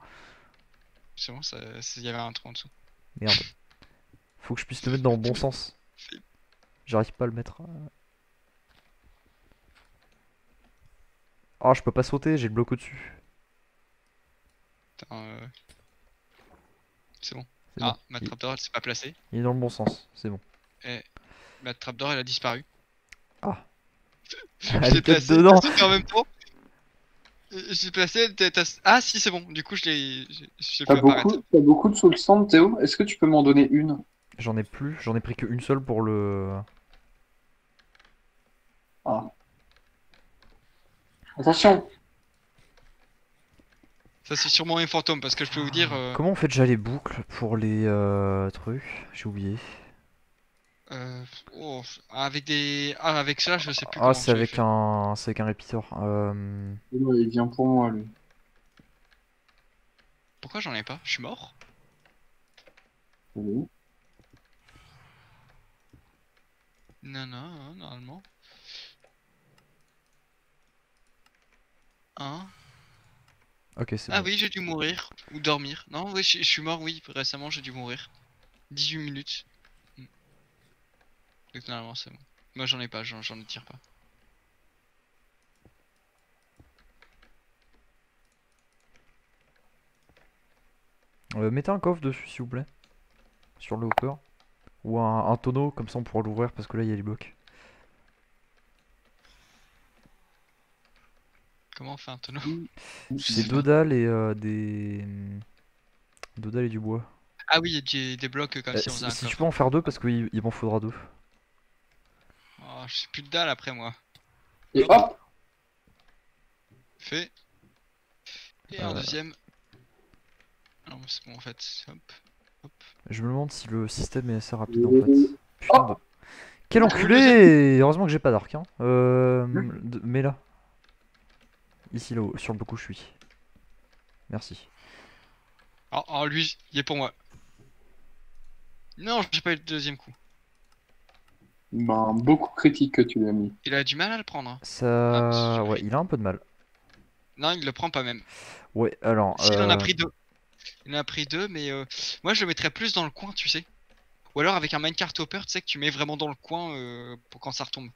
C'est bon, il y avait un trou en dessous. Merde. Faut que je puisse le mettre dans le bon sens. J'arrive pas à le mettre. Oh, je peux pas sauter, j'ai le bloc au-dessus. Attends, c'est bon. C'est Ah, bon. ma trappe d'or elle s'est pas placée. Il est dans le bon sens, c'est bon. Et ma trappe d'or elle a disparu. Ah. Je Elle l'ai est peut-être placée, dedans. t'as sauté en même temps. Je l'ai placée, ah si c'est bon, du coup je l'ai fait apparaître. T'as beaucoup de soul sand, Théo? Est-ce que tu peux m'en donner une? J'en ai plus, j'en ai pris qu'une seule pour le. Ah. Attention! Ça c'est sûrement un fantôme parce que je peux vous dire... Comment on fait déjà les boucles pour les trucs? J'ai oublié. Oh, avec des... Ah avec ça je sais plus Ah, comment c'est tu les avec fais. un. C'est avec un répéteur. Ouais, il vient pour moi, lui. Pourquoi j'en ai pas? Je suis mort? Oui. Non, non, normalement. Hein? Ok, c'est Ah bon. oui, j'ai dû mourir. Ou dormir. Non, oui, je suis mort, oui. Récemment, j'ai dû mourir. 18 minutes. Donc normalement, c'est bon. Moi, j'en ai pas, j'en ne tire pas. Mettez un coffre dessus, s'il vous plaît. Sur le hopper. Ou un tonneau, comme ça on pourra l'ouvrir parce que là il y a les blocs. Comment on fait un tonneau? Des deux dalles et des. Deux dalles et du bois. Ah oui, il y a des blocs comme si on faisait un Si tu coffre. peux en faire deux parce qu'il m'en faudra deux. Oh, je sais plus de dalle après moi. Et Hop. hop! Fait. Et un Euh. deuxième. Ah non, c'est bon en fait. Hop. Hop. Je me demande si le système est assez rapide en fait. Putain de. Oh! Quel Le enculé! Heureusement que j'ai pas d'arc. Hein. Mais là. Ici là, sur le bloc où je suis. Merci. Oh, lui, il est pour moi. Non, j'ai pas eu le deuxième coup. Ben, beaucoup critique que tu lui as mis. Il a du mal à le prendre. Hein. Ça. Ah, Ouais, il a un peu de mal. Non, il le prend pas même. Ouais, alors. S'il en a pris deux. Il en a pris deux, mais moi je le mettrais plus dans le coin, tu sais. Ou alors avec un minecart hopper, tu sais, que tu mets vraiment dans le coin pour quand ça retombe.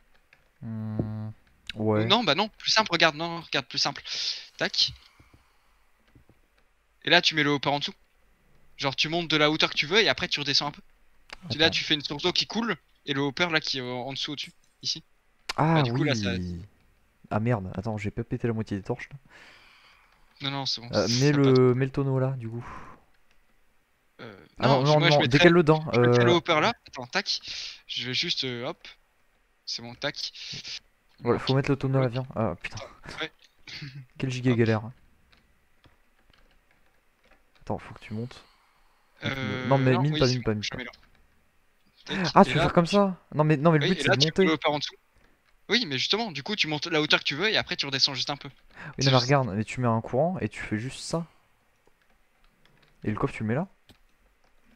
Ou Ouais. non, bah non, plus simple, regarde, non, regarde, plus simple. Tac. Et là, tu mets le hopper en dessous. Genre, tu montes de la hauteur que tu veux et après tu redescends un peu. Là, tu fais une source d'eau qui coule et le hopper là qui est en dessous au-dessus. Ici. Ah Bah, du coup, oui. là, ça... Ah merde, attends, j'ai pas pété la moitié des torches là. Non, non, c'est bon. Mets le tonneau là, du coup. Ah Non, non, non, moi je non, mettrais, décale le dedans. je mettrais le hopper là. Attends, tac. Je vais juste, hop. C'est bon, tac. Ouais, faut mettre le tonneau là, viens. Ah putain. Ouais. Quel giga Hop. galère. Attends, faut que tu montes. Non, mais non, mine oui, pas, c'est mine bon, pas, mine je pas. le mets là. Tac, Ah, et tu veux là, faire comme ça? Non, mais le oui, but et c'est là de tu mets monter. le hopper en dessous. Oui, mais justement, du coup, tu montes la hauteur que tu veux et après tu redescends juste un peu. Oui, C'est non, mais juste- regarde, mais tu mets un courant et tu fais juste ça. Et le coffre, tu le mets là,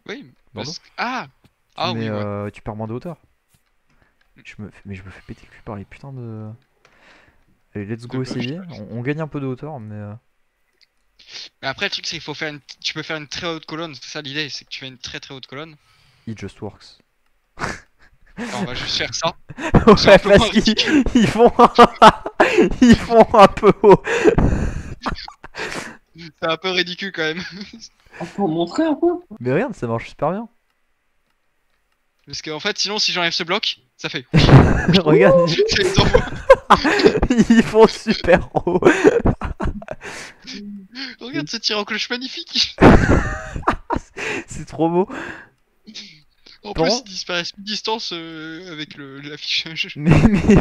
Oui, dans l'eau. parce que... Ah! Tu Ah mets, oui, ouais. tu perds moins de hauteur. Mais je me fais péter le cul par les putains de. Allez, let's go De blocs. essayer. On gagne un peu de hauteur, mais. Mais après, le truc, c'est qu'il faut faire une... Tu peux faire une très haute colonne, c'est ça l'idée, c'est que tu fais une très très haute colonne. It just works. Alors, on va juste faire ça. C'est Ouais, un peu moins parce qu'ils ridicule. ils font ils font un peu haut. C'est un peu ridicule quand même. On peut en montrer un peu? Mais regarde, ça marche super bien. Parce qu'en fait, sinon, si j'enlève ce bloc, ça fait. Regarde, Ça les envoie. ils font super haut. Regarde ce tir en cloche magnifique. C'est trop beau. En Bon. plus, ils disparaissent distance avec l'affichage. Mais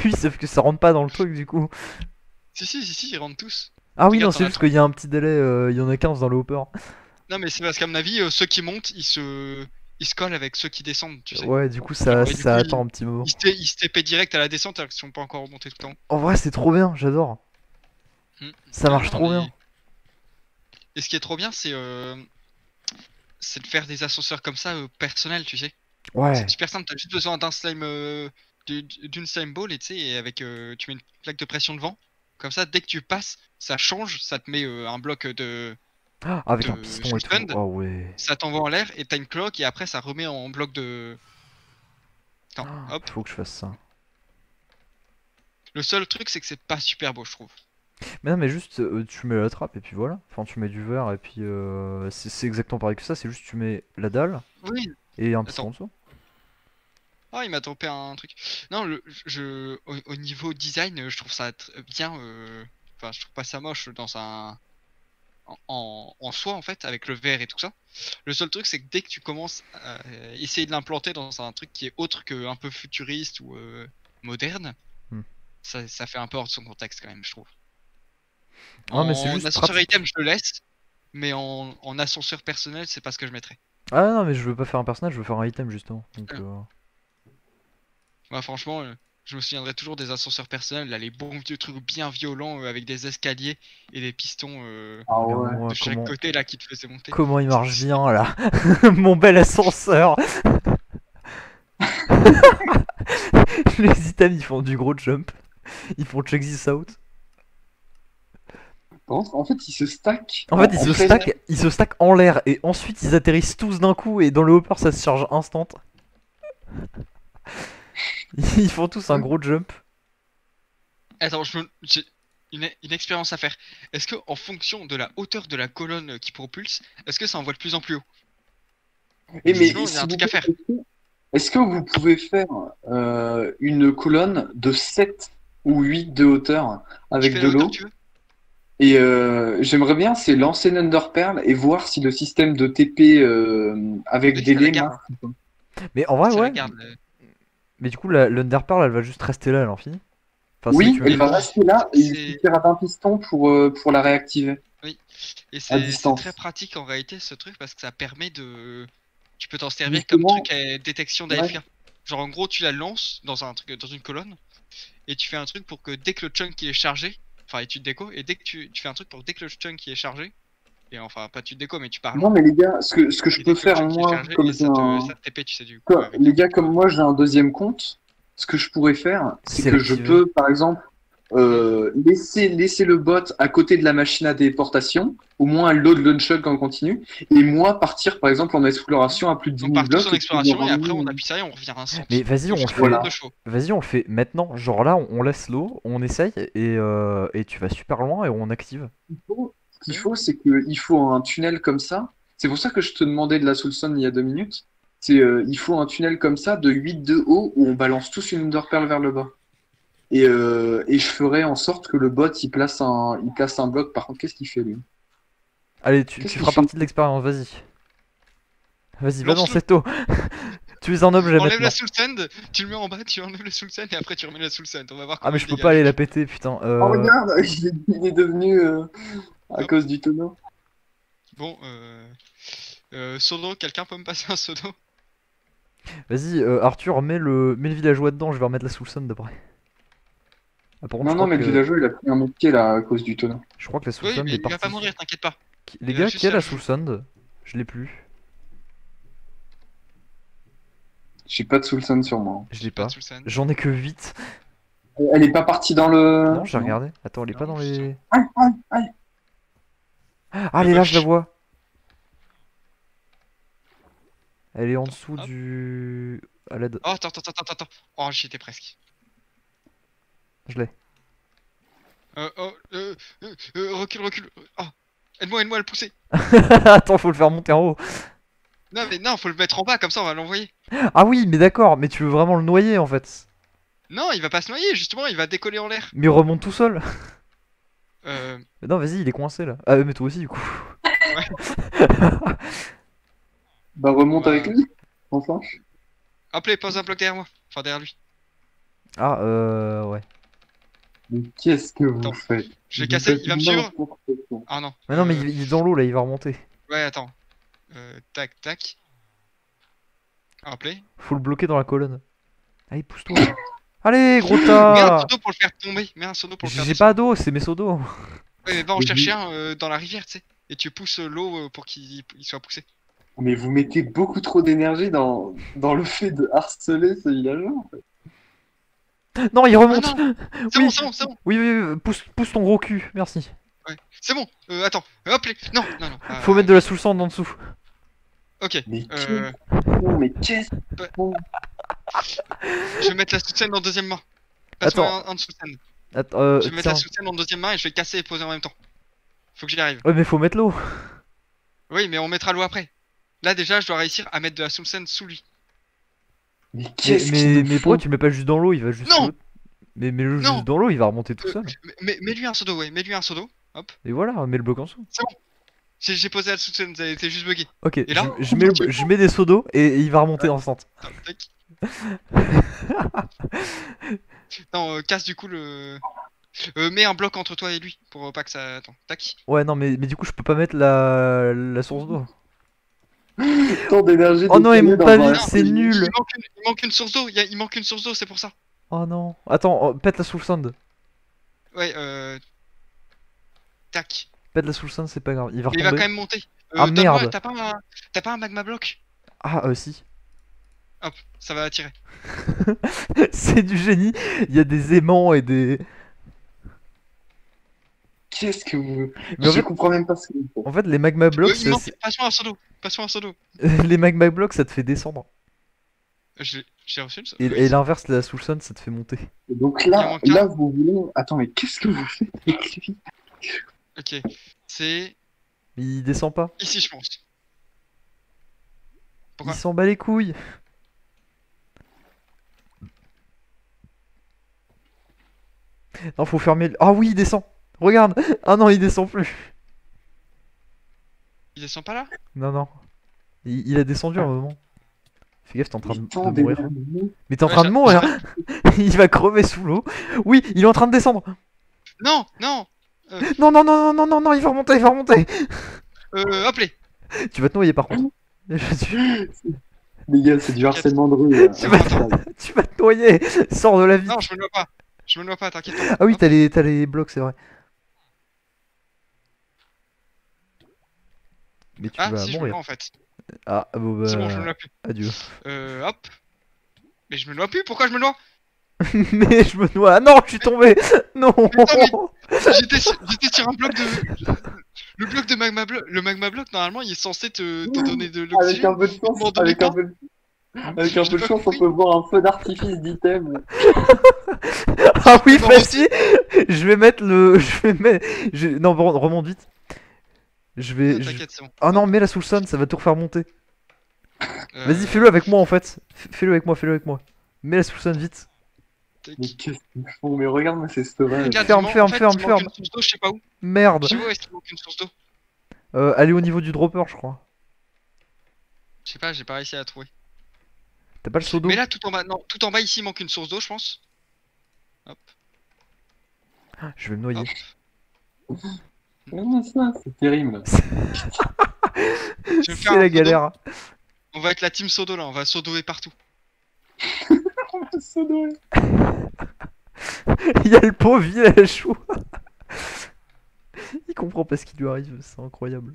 oui, sauf que ça rentre pas dans le truc du coup. Si, ils rentrent tous. Ah oui, Regarde, non, t'en c'est as juste qu'il y a un petit délai. Il y en a 15 dans le hopper. Non, mais c'est parce qu'à mon avis, ceux qui montent, ils se collent avec ceux qui descendent, tu sais. Ouais, du coup, Genre, et du ça coup, attend un petit moment. Ils se TP direct à la descente alors qu'ils sont pas encore remontés tout le temps. En vrai, c'est trop bien, j'adore. Ça marche trop bien. Et ce qui est trop bien, c'est de faire des ascenseurs comme ça personnels, tu sais. Ouais. C'est super simple, t'as juste besoin d'un slime, d'une slime ball et tu sais, et avec, tu mets une plaque de pression devant. Comme ça, dès que tu passes, ça change, ça te met un bloc Ah, avec un de piston et tout. suspend, Oh ouais. ça t'envoie en l'air et t'as une cloque et après ça remet en bloc de. Attends, hop. Faut que je fasse ça. Le seul truc, c'est que c'est pas super beau, je trouve. Mais non, mais juste, tu mets la trappe et puis voilà. Enfin, tu mets du verre et puis c'est exactement pareil que ça. C'est juste tu mets la dalle Oui, et un piston en attends. dessous. Ah, il m'a trompé un truc. Non, au niveau design, je trouve ça bien. Enfin, je trouve pas ça moche dans un. En soi, en fait, avec le verre et tout ça. Le seul truc, c'est que dès que tu commences à essayer de l'implanter dans un truc qui est autre que un peu futuriste ou moderne, Hmm. ça fait un peu hors de son contexte quand même, je trouve. Ouais, mais c'est En juste ascenseur pratique. item, je le laisse, mais en ascenseur personnel, c'est pas ce que je mettrais. Ah non, mais je veux pas faire un personnage, je veux faire un item justement. Donc, Moi, franchement, je me souviendrai toujours des ascenseurs personnels, là, les bons vieux trucs bien violents avec des escaliers et des pistons Ah regarde ouais. de moi chaque côté là qui te faisaient monter. comment il marche C'est- bien là. Mon bel ascenseur. Les items ils font du gros jump. Ils font check this out. En fait, ils se stackent En fait, ils en se pleine stackent, ils se stackent en l'air et ensuite ils atterrissent tous d'un coup et dans le hopper ça se charge instant. Ils font tous un gros jump. Attends, j'ai une expérience à faire. Est-ce que en fonction de la hauteur de la colonne qui propulse, est-ce que ça envoie de plus en plus haut? Et mais Sinon, il y a un s'il vous truc à plaît, faire. est-ce que vous pouvez faire une colonne de 7 ou 8 de hauteur Tu avec fais de la hauteur que l'eau? tu veux? Et j'aimerais bien, c'est lancer l'Underpearl et voir si le système de TP avec Oui, ça la délai garde. marche ou pas. Mais en vrai, Ça la ouais. garde. Mais du coup, l'Underpearl elle va juste rester là à l'infini. Enfin, si Oui, tu mets. elle Mais va bon, rester là et il c'est. suffira d'un piston pour la réactiver Oui. Et à c'est très distance. pratique en réalité ce truc parce que ça permet de. Tu peux t'en servir comme Justement, truc à détection ouais. d'AFK. Genre en gros tu la lances dans un truc, dans une colonne et tu fais un truc pour que dès que le chunk qui est chargé, enfin et tu te déco, et dès que tu fais un truc pour dès que le chunk qui est chargé, et enfin pas tu te déco mais tu pars Non loin, mais les gars, ce que je et peux dès que le faire chunk qui est moi, chargé, comme et j'ai un, ça te TP tu sais du coup avec. les gars comme moi j'ai un deuxième compte, ce que je pourrais faire, c'est C'est que je l'activer. peux par exemple laisser le bot à côté de la machine à téléportation, au moins elle load l'unchunk en continu, et moi partir par exemple en exploration à plus de 10 On 000 part tous en blocs et puis me exploration et après on ramener. appuie ça et on revient instant. Mais vas-y, on le Juste pour le fait. Voilà. de chevaux. Vas-y, on le fait maintenant. Genre là, on laisse l'eau, on essaye et tu vas super loin et on active. Ce qu'il faut, c'est qu'il faut un tunnel comme ça. C'est pour ça que je te demandais de la Soulson il y a 2 minutes. C'est il faut un tunnel comme ça de 8 de haut où on balance tous une Underpearl vers le bas. Et je ferai en sorte que le bot il place un bloc. Par contre, qu'est-ce qu'il fait lui? Allez, tu Qu'est-ce qu'il feras fait? partie de l'expérience, vas-y. Vas-y, va dans Lance-le. cette eau. Tu es un objet Enlève maintenant. la soul sand, tu le mets en bas, tu enlèves le soul sand et après tu remets la soul sand. On va voir Ah, comment mais il je peux pas dégage. aller la péter, putain. Oh regarde, il est devenu à Hop. cause du tonneau. Bon, Sodo, quelqu'un peut me passer un Sodo? Vas-y, Arthur, mets le villageois dedans, je vais remettre la soulson d'après. Ah, par contre, Non, non, mais le villageois il a pris un métier là à cause du tonneau. je crois que la Oui, soulson mais est il va pas partie. mourir, t'inquiète pas. Les Il va gars, juste qui a la faire le soulson? Je l'ai plus. J'ai pas de Soulson sur moi. Je l'ai J'ai pas de pas. soul sand. J'en ai que 8. Elle est pas partie dans le. Non, j'ai regardé. Attends, elle est pas Non, dans justement. les. Aïe, aïe, aïe. Ah, elle est là, je la Wesh. vois. Elle est en dessous Hop. du. À l'aide. Oh, attends. Oh, j'y étais presque. Je l'ai. Recule. Oh, aide-moi à le pousser. Attends, faut le faire monter en haut. Non, mais non, faut le mettre en bas, comme ça on va l'envoyer. Ah oui, mais d'accord, mais tu veux vraiment le noyer en fait. Non, il va pas se noyer, justement, il va décoller en l'air. Mais il remonte tout seul. Euh, Non, vas-y, il est coincé là. Ah, mais toi aussi, du coup. Bah remonte Bah. avec lui. Enfin. Appelez, pose un bloc derrière moi. Enfin, derrière lui. Ah, ouais. Mais qu'est-ce que vous Attends, faites? je vais Vous casser, faites il va me suivre. n'importe quoi. Ah non. Mais non, mais il est dans l'eau là, il va remonter. Ouais, attends. Tac. Appelez. Faut le bloquer dans la colonne. Allez, pousse-toi. Allez, gros Mets un tas. sodo pour le faire tomber. Mets un sodo pour le faire J'ai descendre. pas d'eau, c'est mes seaux d'eau. Ouais, mais va en Mais chercher un dans la rivière, tu sais. Et tu pousses l'eau pour qu'il soit poussé. Mais vous mettez beaucoup trop d'énergie dans le fait de harceler ce villageois. Non, il Ah remonte. non, c'est Oui, bon, c'est bon, c'est bon. oui, oui, oui, pousse ton gros cul, merci. Ouais, c'est bon. Attends, hop les. Non, non, non. Faut mettre de la soul sand en dessous. Ok. Mais Euh, qu'est-ce bah, qu'on... je vais mettre la soutien en deuxième main. Passe-moi Attends, un soutien. attends, Je vais mettre la tiens. soutien en deuxième main et je vais casser et poser en même temps. Faut que j'y arrive. Ouais, mais faut mettre l'eau. Oui, mais on mettra l'eau après. Là déjà, je dois réussir à mettre de la soutien sous lui. Mais Mais, qu'est-ce qu'ils mais, nous mais pourquoi font? tu le mets pas juste dans l'eau? Il va juste Non, flotter. Mais mets-le juste non. dans l'eau, il va remonter tout Euh, seul. Mets-lui un seau d'eau, ouais. Mets-lui un seau d'eau. Hop. Et voilà, mets le bloc en dessous. C'est bon. J'ai posé la soutien, ça a été juste bugué. Ok, Et là, je mets des seaux d'eau et il va remonter en centre. attends, tac. Non, casse du coup le. Mets un bloc entre toi et lui pour pas que ça. Attends, tac. Ouais, non, mais du coup, je peux pas mettre la source d'eau. Tant d'énergie Oh non, ils déployée m'ont dans pas un vu, c'est RPG. nul. Il manque une source d'eau. Il manque une source d'eau, c'est pour ça. Oh non. Attends, pète la soul sand. Ouais, tac. Pète la soul sand, c'est pas grave. Il va Mais il va quand retomber. même monter. Ah Donne-moi, merde. t'as pas un magma block? Ah, si. Hop, ça va attirer. C'est du génie. Il y a des aimants et des. Qu'est-ce que vous... Mais Je comprends même pas ce que vous faites. en fait, les magma blocks, Il manque. Passe-moi un seau d'eau. Passe-moi un seau d'eau. les magma blocks, ça te fait descendre. J'ai reçu une. Et l'inverse, la soul sand, ça te fait monter. Et donc Il en là, manque un. là, vous voulez... Attends, mais qu'est-ce que vous faites avec lui? Ok. C'est Mais il descend pas. ici, je pense. Pourquoi? Il s'en bat les couilles. Non, faut fermer. Ah oui, il descend. Regarde. Ah non, il descend plus. Il descend pas là? Non, non. Il a descendu à un moment. Fais gaffe, t'es en train Mais tant de mourir. d'énergie. Mais t'es en Ouais, train de mourir. Il va crever sous l'eau. Oui, il est en train de descendre. Non, non. Non, non, non, non, non, non, non, il va remonter, il va remonter. Hop les. Tu vas te noyer par contre. Tu, Les gars, c'est du harcèlement de rue. C'est bon, attends. tu vas te noyer. Sors de la vie. Non, je me noie pas. Je me noie pas, t'inquiète pas. Ah oui, Hop. t'as les blocs, c'est vrai. Mais tu Ah, vas si, je me mourir. noie en fait. Ah, bon C'est bon, je me bah. noie plus. Adieu. Hop. Mais je me noie plus, pourquoi je me noie? Mais je me noie. Ah non, je suis tombé. Non. J'étais sur un bloc de. Le bloc de magma block. Le magma block, normalement, il est censé te donner de Avec l'oxygène. un peu de chance, m'en donnez pas. avec un peu de chance, on peut voir un feu d'artifice d'item. Ah oui, Bon, vas-y. Je vais mettre le. Je vais mettre. Non, bon, remonte vite. Je vais. T'inquiète, c'est bon. Ah non, mets la soul sun, ça va tout refaire monter. Euh, Vas-y, fais-le avec moi en fait. Fais-le avec moi, fais-le avec moi. Mets la soul sun vite. tac. Mais qu'est-ce qu'ils font? Mais regarde-moi ces sauvages. Regarde, Ferme, il manque- ferme, en fait, ferme, il manque ferme. une source d'eau, je sais pas où. Merde. Je sais pas où est-ce qu'il manque une source d'eau. Allez au niveau du dropper, je crois. Je sais pas, j'ai pas réussi à la trouver. T'as pas le seau d'eau? Mais là, tout en bas, non, tout en bas ici, il manque une source d'eau, je pense. Hop, Je vais me noyer. hop. Regarde ça, c'est terrible. Je vais me faire C'est un la seau d'eau. galère. On va être la team Sodo là, on va sodoer partout. Ça doit être- Il y a le pauvre villageois. Il comprend pas ce qui lui arrive, c'est incroyable.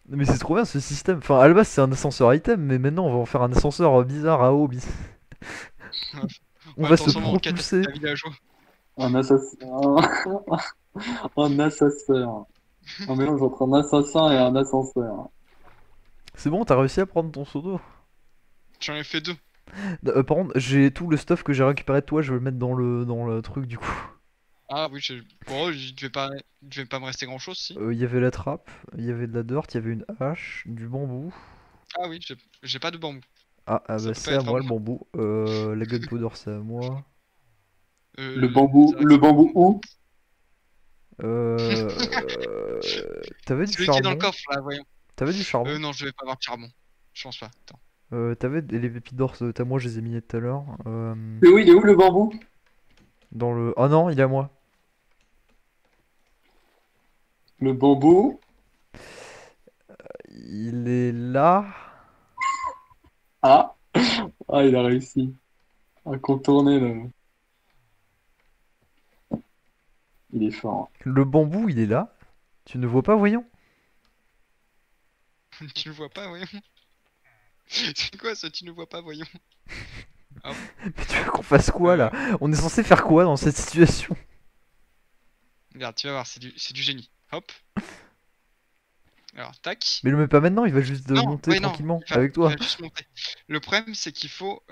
Mais c'est trop bien ce système. Enfin, à la base, c'est un ascenseur item, mais maintenant, on va en faire un ascenseur bizarre à eau. On va se transformer en propulser. catapulta villageois. Un assassin. Un assassin. Un mélange entre un assassin et un ascenseur. C'est bon, t'as réussi à prendre ton seau d'eau. J'en ai fait deux. Par contre, j'ai tout le stuff que j'ai récupéré de toi, je vais le mettre dans le truc du coup. Ah oui, bon, il devait pas me rester grand chose si. Il y avait la trappe, il y avait de la dirt, il y avait une hache, du bambou. Ah oui, j'ai pas de bambou. Ah Ça bah peut c'est pas à être moi à le bambou. La gunpowder c'est à moi. Le bambou où? Euh... T'avais du Celui qui est dans le charbon. coffre là, voyons. T'avais du charbon. Non, je vais pas avoir de charbon. Je pense pas. Attends. Les pépites d'or, c'est à moi, je les ai minés tout à l'heure. Mais oui, il est où le bambou? Dans le. Oh non, il est à moi. Le bambou? Il est là. Ah! Ah, il a réussi à contourner le. Il est fort. Le bambou, il est là. Tu ne vois pas, voyons. Tu ne vois pas, voyons. C'est quoi ça, tu ne vois pas, voyons. Mais tu veux qu'on fasse quoi là? On est censé faire quoi dans cette situation? Regarde, tu vas voir, c'est du génie. Hop. Alors, tac. Mais le mets pas maintenant, il va juste Non, monter ouais, non, tranquillement il va- avec il toi. va juste monter. Le problème, c'est qu'il faut.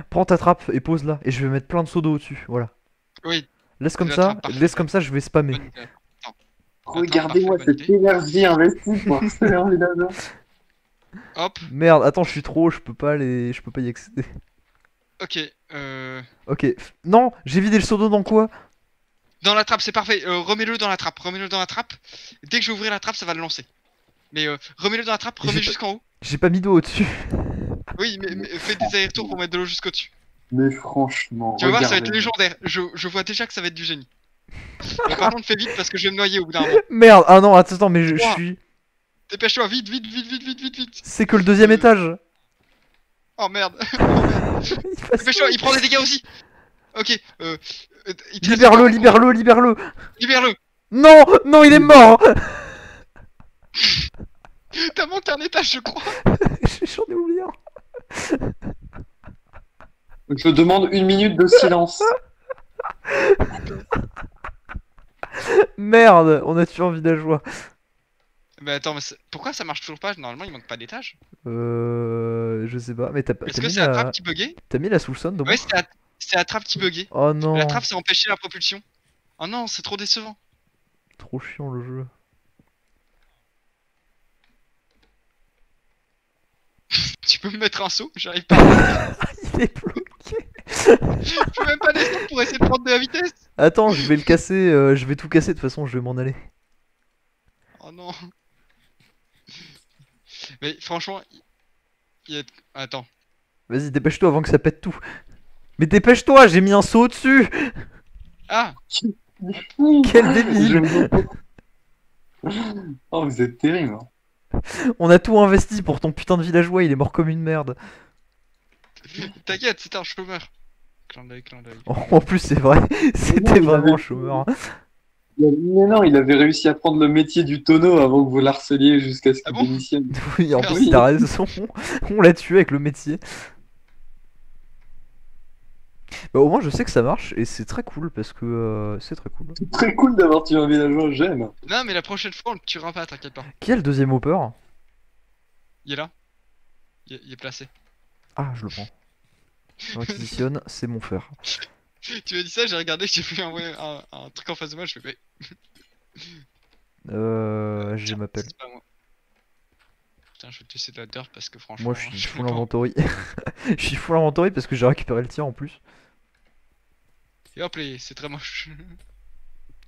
Prends ta trappe et pose là. Et je vais mettre plein de seaux d'eau au-dessus. Voilà. Oui, Laisse comme la ça, trappe, parfait. laisse comme ça, je vais spammer. bonne idée. Attends, Regardez-moi parfait, bonne cette idée. énergie investie pour harceler un villageois. Hop, Merde, attends, je suis trop, je peux pas y accéder. ok. Ok. Non, j'ai vidé le seau d'eau dans quoi? Dans la trappe, c'est parfait. Remets-le dans la trappe. Remets-le dans la trappe. Dès que je vais ouvrir la trappe, ça va le lancer. Mais remets-le dans la trappe, J'ai remets pas- jusqu'en haut. J'ai pas mis d'eau au-dessus. Oui, mais fais des allers-retours pour mettre de l'eau jusqu'au-dessus. Mais franchement, Tu vas voir, ça va être regardez. légendaire. Je vois déjà que ça va être du génie. Mais par contre, fais vite parce que je vais me noyer au bout d'un moment. Merde, ah non, attends, mais je Trois. suis. Dépêche-toi, vite, vite, vite, vite, vite, vite, vite. C'est que le deuxième étage. Oh merde. Oh, merde. Il passe Dépêche-toi, pas. il prend des dégâts aussi. Ok, il te reste Libère-le, encore- libère-le, libère-le. Libère-le. Non, non, il est mort. T'as monté un étage, je crois. J'en ai oublié un. Je demande 1 minute de silence. Merde, on a tué un villageois. Mais attends, pourquoi ça marche toujours pas? Normalement, il manque pas d'étage. Je sais pas, mais t'as Est-ce t'as que mis c'est la trappe la... qui buguait? T'as mis la soupçonne dedans? Ouais, c'est la trappe qui buguait. Oh non, La trappe, c'est empêcher la propulsion. Oh non, c'est trop décevant. trop chiant le jeu. Tu peux me mettre un saut? J'arrive pas. À... Il est bloqué. Je peux même pas descendre pour essayer de prendre de la vitesse. Attends, je vais le casser, je vais tout casser, de toute façon, je vais m'en aller. Oh non. Mais franchement, il y a... Attends. Vas-y, dépêche-toi avant que ça pète tout. Mais dépêche-toi, j'ai mis un saut au-dessus. Ah, Quel débile. Oh, vous êtes terrible. On a tout investi pour ton putain de villageois, il est mort comme une merde. t'inquiète, c'est un chômeur. Clin d'œil, clin d'œil. En plus, c'est vrai, c'était vraiment un chômeur. Mais non, il avait réussi à prendre le métier du tonneau avant que vous l'harceliez jusqu'à ce qu'il Ah bon démissionne. Oui, en Merci. plus, t'as raison. On l'a tué avec le métier. Bah, au moins, je sais que ça marche et c'est très cool parce que c'est très cool. C'est très cool d'avoir tué un villageois, j'aime. Non, mais la prochaine fois, on le tuera pas, t'inquiète pas. Qui est le deuxième hopper? Il est là. Il est placé. Ah, je le prends. Je réquisitionne, c'est mon frère. Tu m'as dit ça, j'ai regardé, j'ai vu un truc en face de moi, je fais. Je Tiens, m'appelle. c'est pas moi. Putain, je vais te laisser de la dirt parce que franchement. Moi, je suis je full peux pas. inventory. Je suis full inventory parce que j'ai récupéré le tien en plus. Et hop, c'est très moche.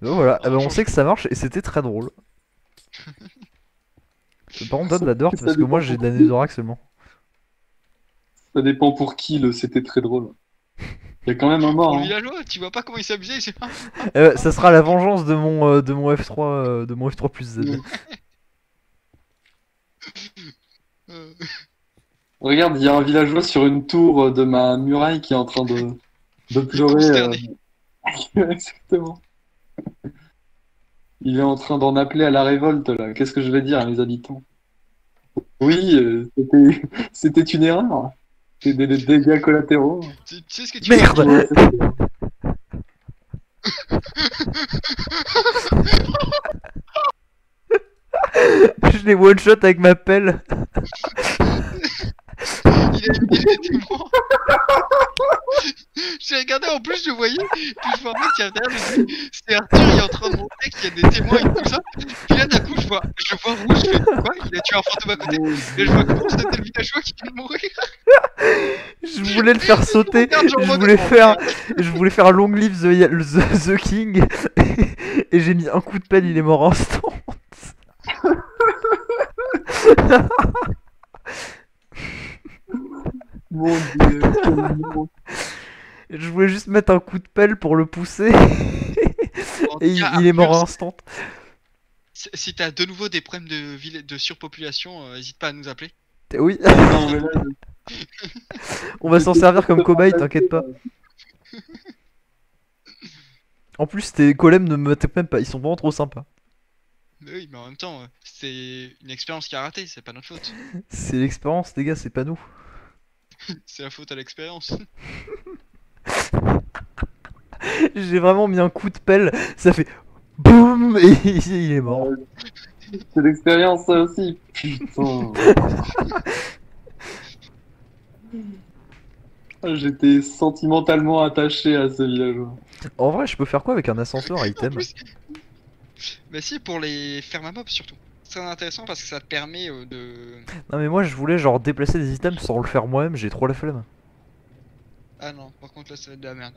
Donc voilà, Ah, on change. sait que ça marche et c'était très drôle. Par contre, donne la dirt Ça parce que moi dépend j'ai de la pour qui. netherrack seulement. Ça dépend pour qui, c'était très drôle. Il y a quand même un mort. Pour le Hein. villageois, tu vois pas comment il s'est amusé, c'est pas. Ça sera la vengeance de mon F3 de mon F3 plus Z. Euh, Regarde, il y a un villageois sur une tour de ma muraille qui est en train de pleurer. consterné. Exactement. Il est en train d'en appeler à la révolte, là. Qu'est-ce que je vais dire à mes habitants? Oui, c'était une erreur. C'était des dégâts collatéraux. Tu sais ce que tu Merde. Ouais, Je l'ai one shot avec ma pelle. Il a éliminé les témoins. J'ai regardé en plus, je voyais, puis je vois un mec qui est derrière, je me dis, c'est Arthur, il est en train de montrer qu'il y a des témoins et tout ça. Puis là, d'un coup, je vois rouge, je fais quoi? Il a tué un fantôme à côté. Et je vois que non, c'était le villageois qui vient de mourir. Je voulais le faire sauter. Regarde, j'en Je vois voulais dedans. faire Long Live the King. Et j'ai mis un coup de pelle, il est mort instant. Mon Dieu, quel monstre. Je voulais juste mettre un coup de pelle pour le pousser. En Et tout cas, il est mort Arthur, instant. si t'as de nouveau des problèmes de surpopulation, n'hésite pas à nous appeler. Oui, Non, mais là, on va s'en servir comme cobaye, t'inquiète pas. En plus, tes golems ne me tapent même pas, ils sont vraiment trop sympas. Mais oui. Oui, mais en même temps, c'est une expérience qui a raté, c'est pas notre faute. C'est l'expérience, les gars, c'est pas nous. C'est la faute à l'expérience. J'ai vraiment mis un coup de pelle, ça fait BOUM et il est mort. C'est l'expérience ça aussi. Putain. J'étais sentimentalement attaché à ce villageois. En vrai, je peux faire quoi avec un ascenseur En item? plus, bah si, pour les fermes à mobs surtout. C'est intéressant parce que ça te permet de... Non mais moi je voulais genre déplacer des items sans le faire moi-même, j'ai trop la flemme. Ah non, par contre là ça va être de la merde.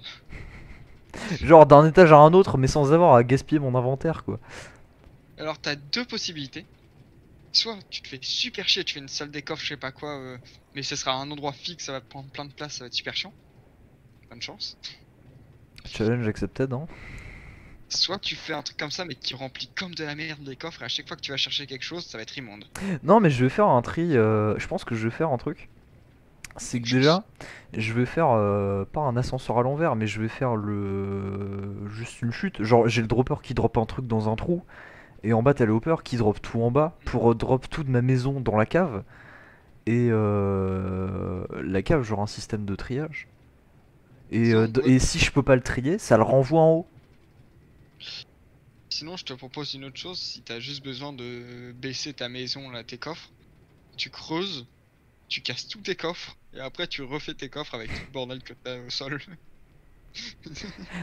Genre d'un étage à un autre mais sans avoir à gaspiller mon inventaire quoi. Alors t'as deux possibilités. Soit tu te fais super chier, tu fais une salle des coffres, je sais pas quoi, mais ce sera un endroit fixe, ça va te prendre plein de place, ça va être super chiant. Bonne chance. Challenge accepted hein. Soit tu fais un truc comme ça mais qui remplit comme de la merde les coffres et à chaque fois que tu vas chercher quelque chose, ça va être immonde. Non mais je vais faire un tri, je pense que je vais faire un truc. C'est que déjà, je vais faire pas un ascenseur à l'envers mais je vais faire juste une chute. Genre j'ai le dropper qui drop un truc dans un trou. Et en bas t'as le hopper qui drop tout en bas pour drop tout de ma maison dans la cave. Et la cave genre un système de triage. Sinon, Et si je peux pas le trier, ça le renvoie en haut. sinon, je te propose une autre chose, si t'as juste besoin de baisser ta maison, là, tes coffres, tu creuses, tu casses tous tes coffres, et après tu refais tes coffres avec tout le bordel que t'as au sol.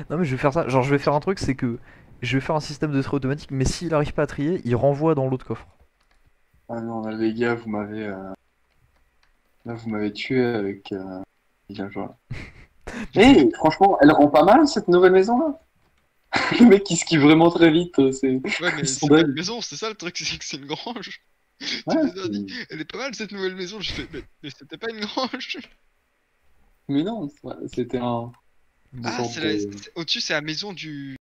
Non mais je vais faire ça, genre je vais faire un truc, c'est que je vais faire un système de tri automatique, mais s'il arrive pas à trier, il renvoie dans l'autre coffre. Ah non, là, les gars, là, vous m'avez tué avec villageois. Eh, franchement, elle rend pas mal cette nouvelle maison là. Le mec qui skie vraiment très vite, c'est. Ouais, mais Ils c'est sont pas dingues. une maison, c'est ça le truc, c'est que c'est une grange. Ouais, Tu m'as dit, elle est pas mal cette nouvelle maison, je fais, mais c'était pas une grange. mais non, c'était une Ah, sorte de. au-dessus, c'est la maison du,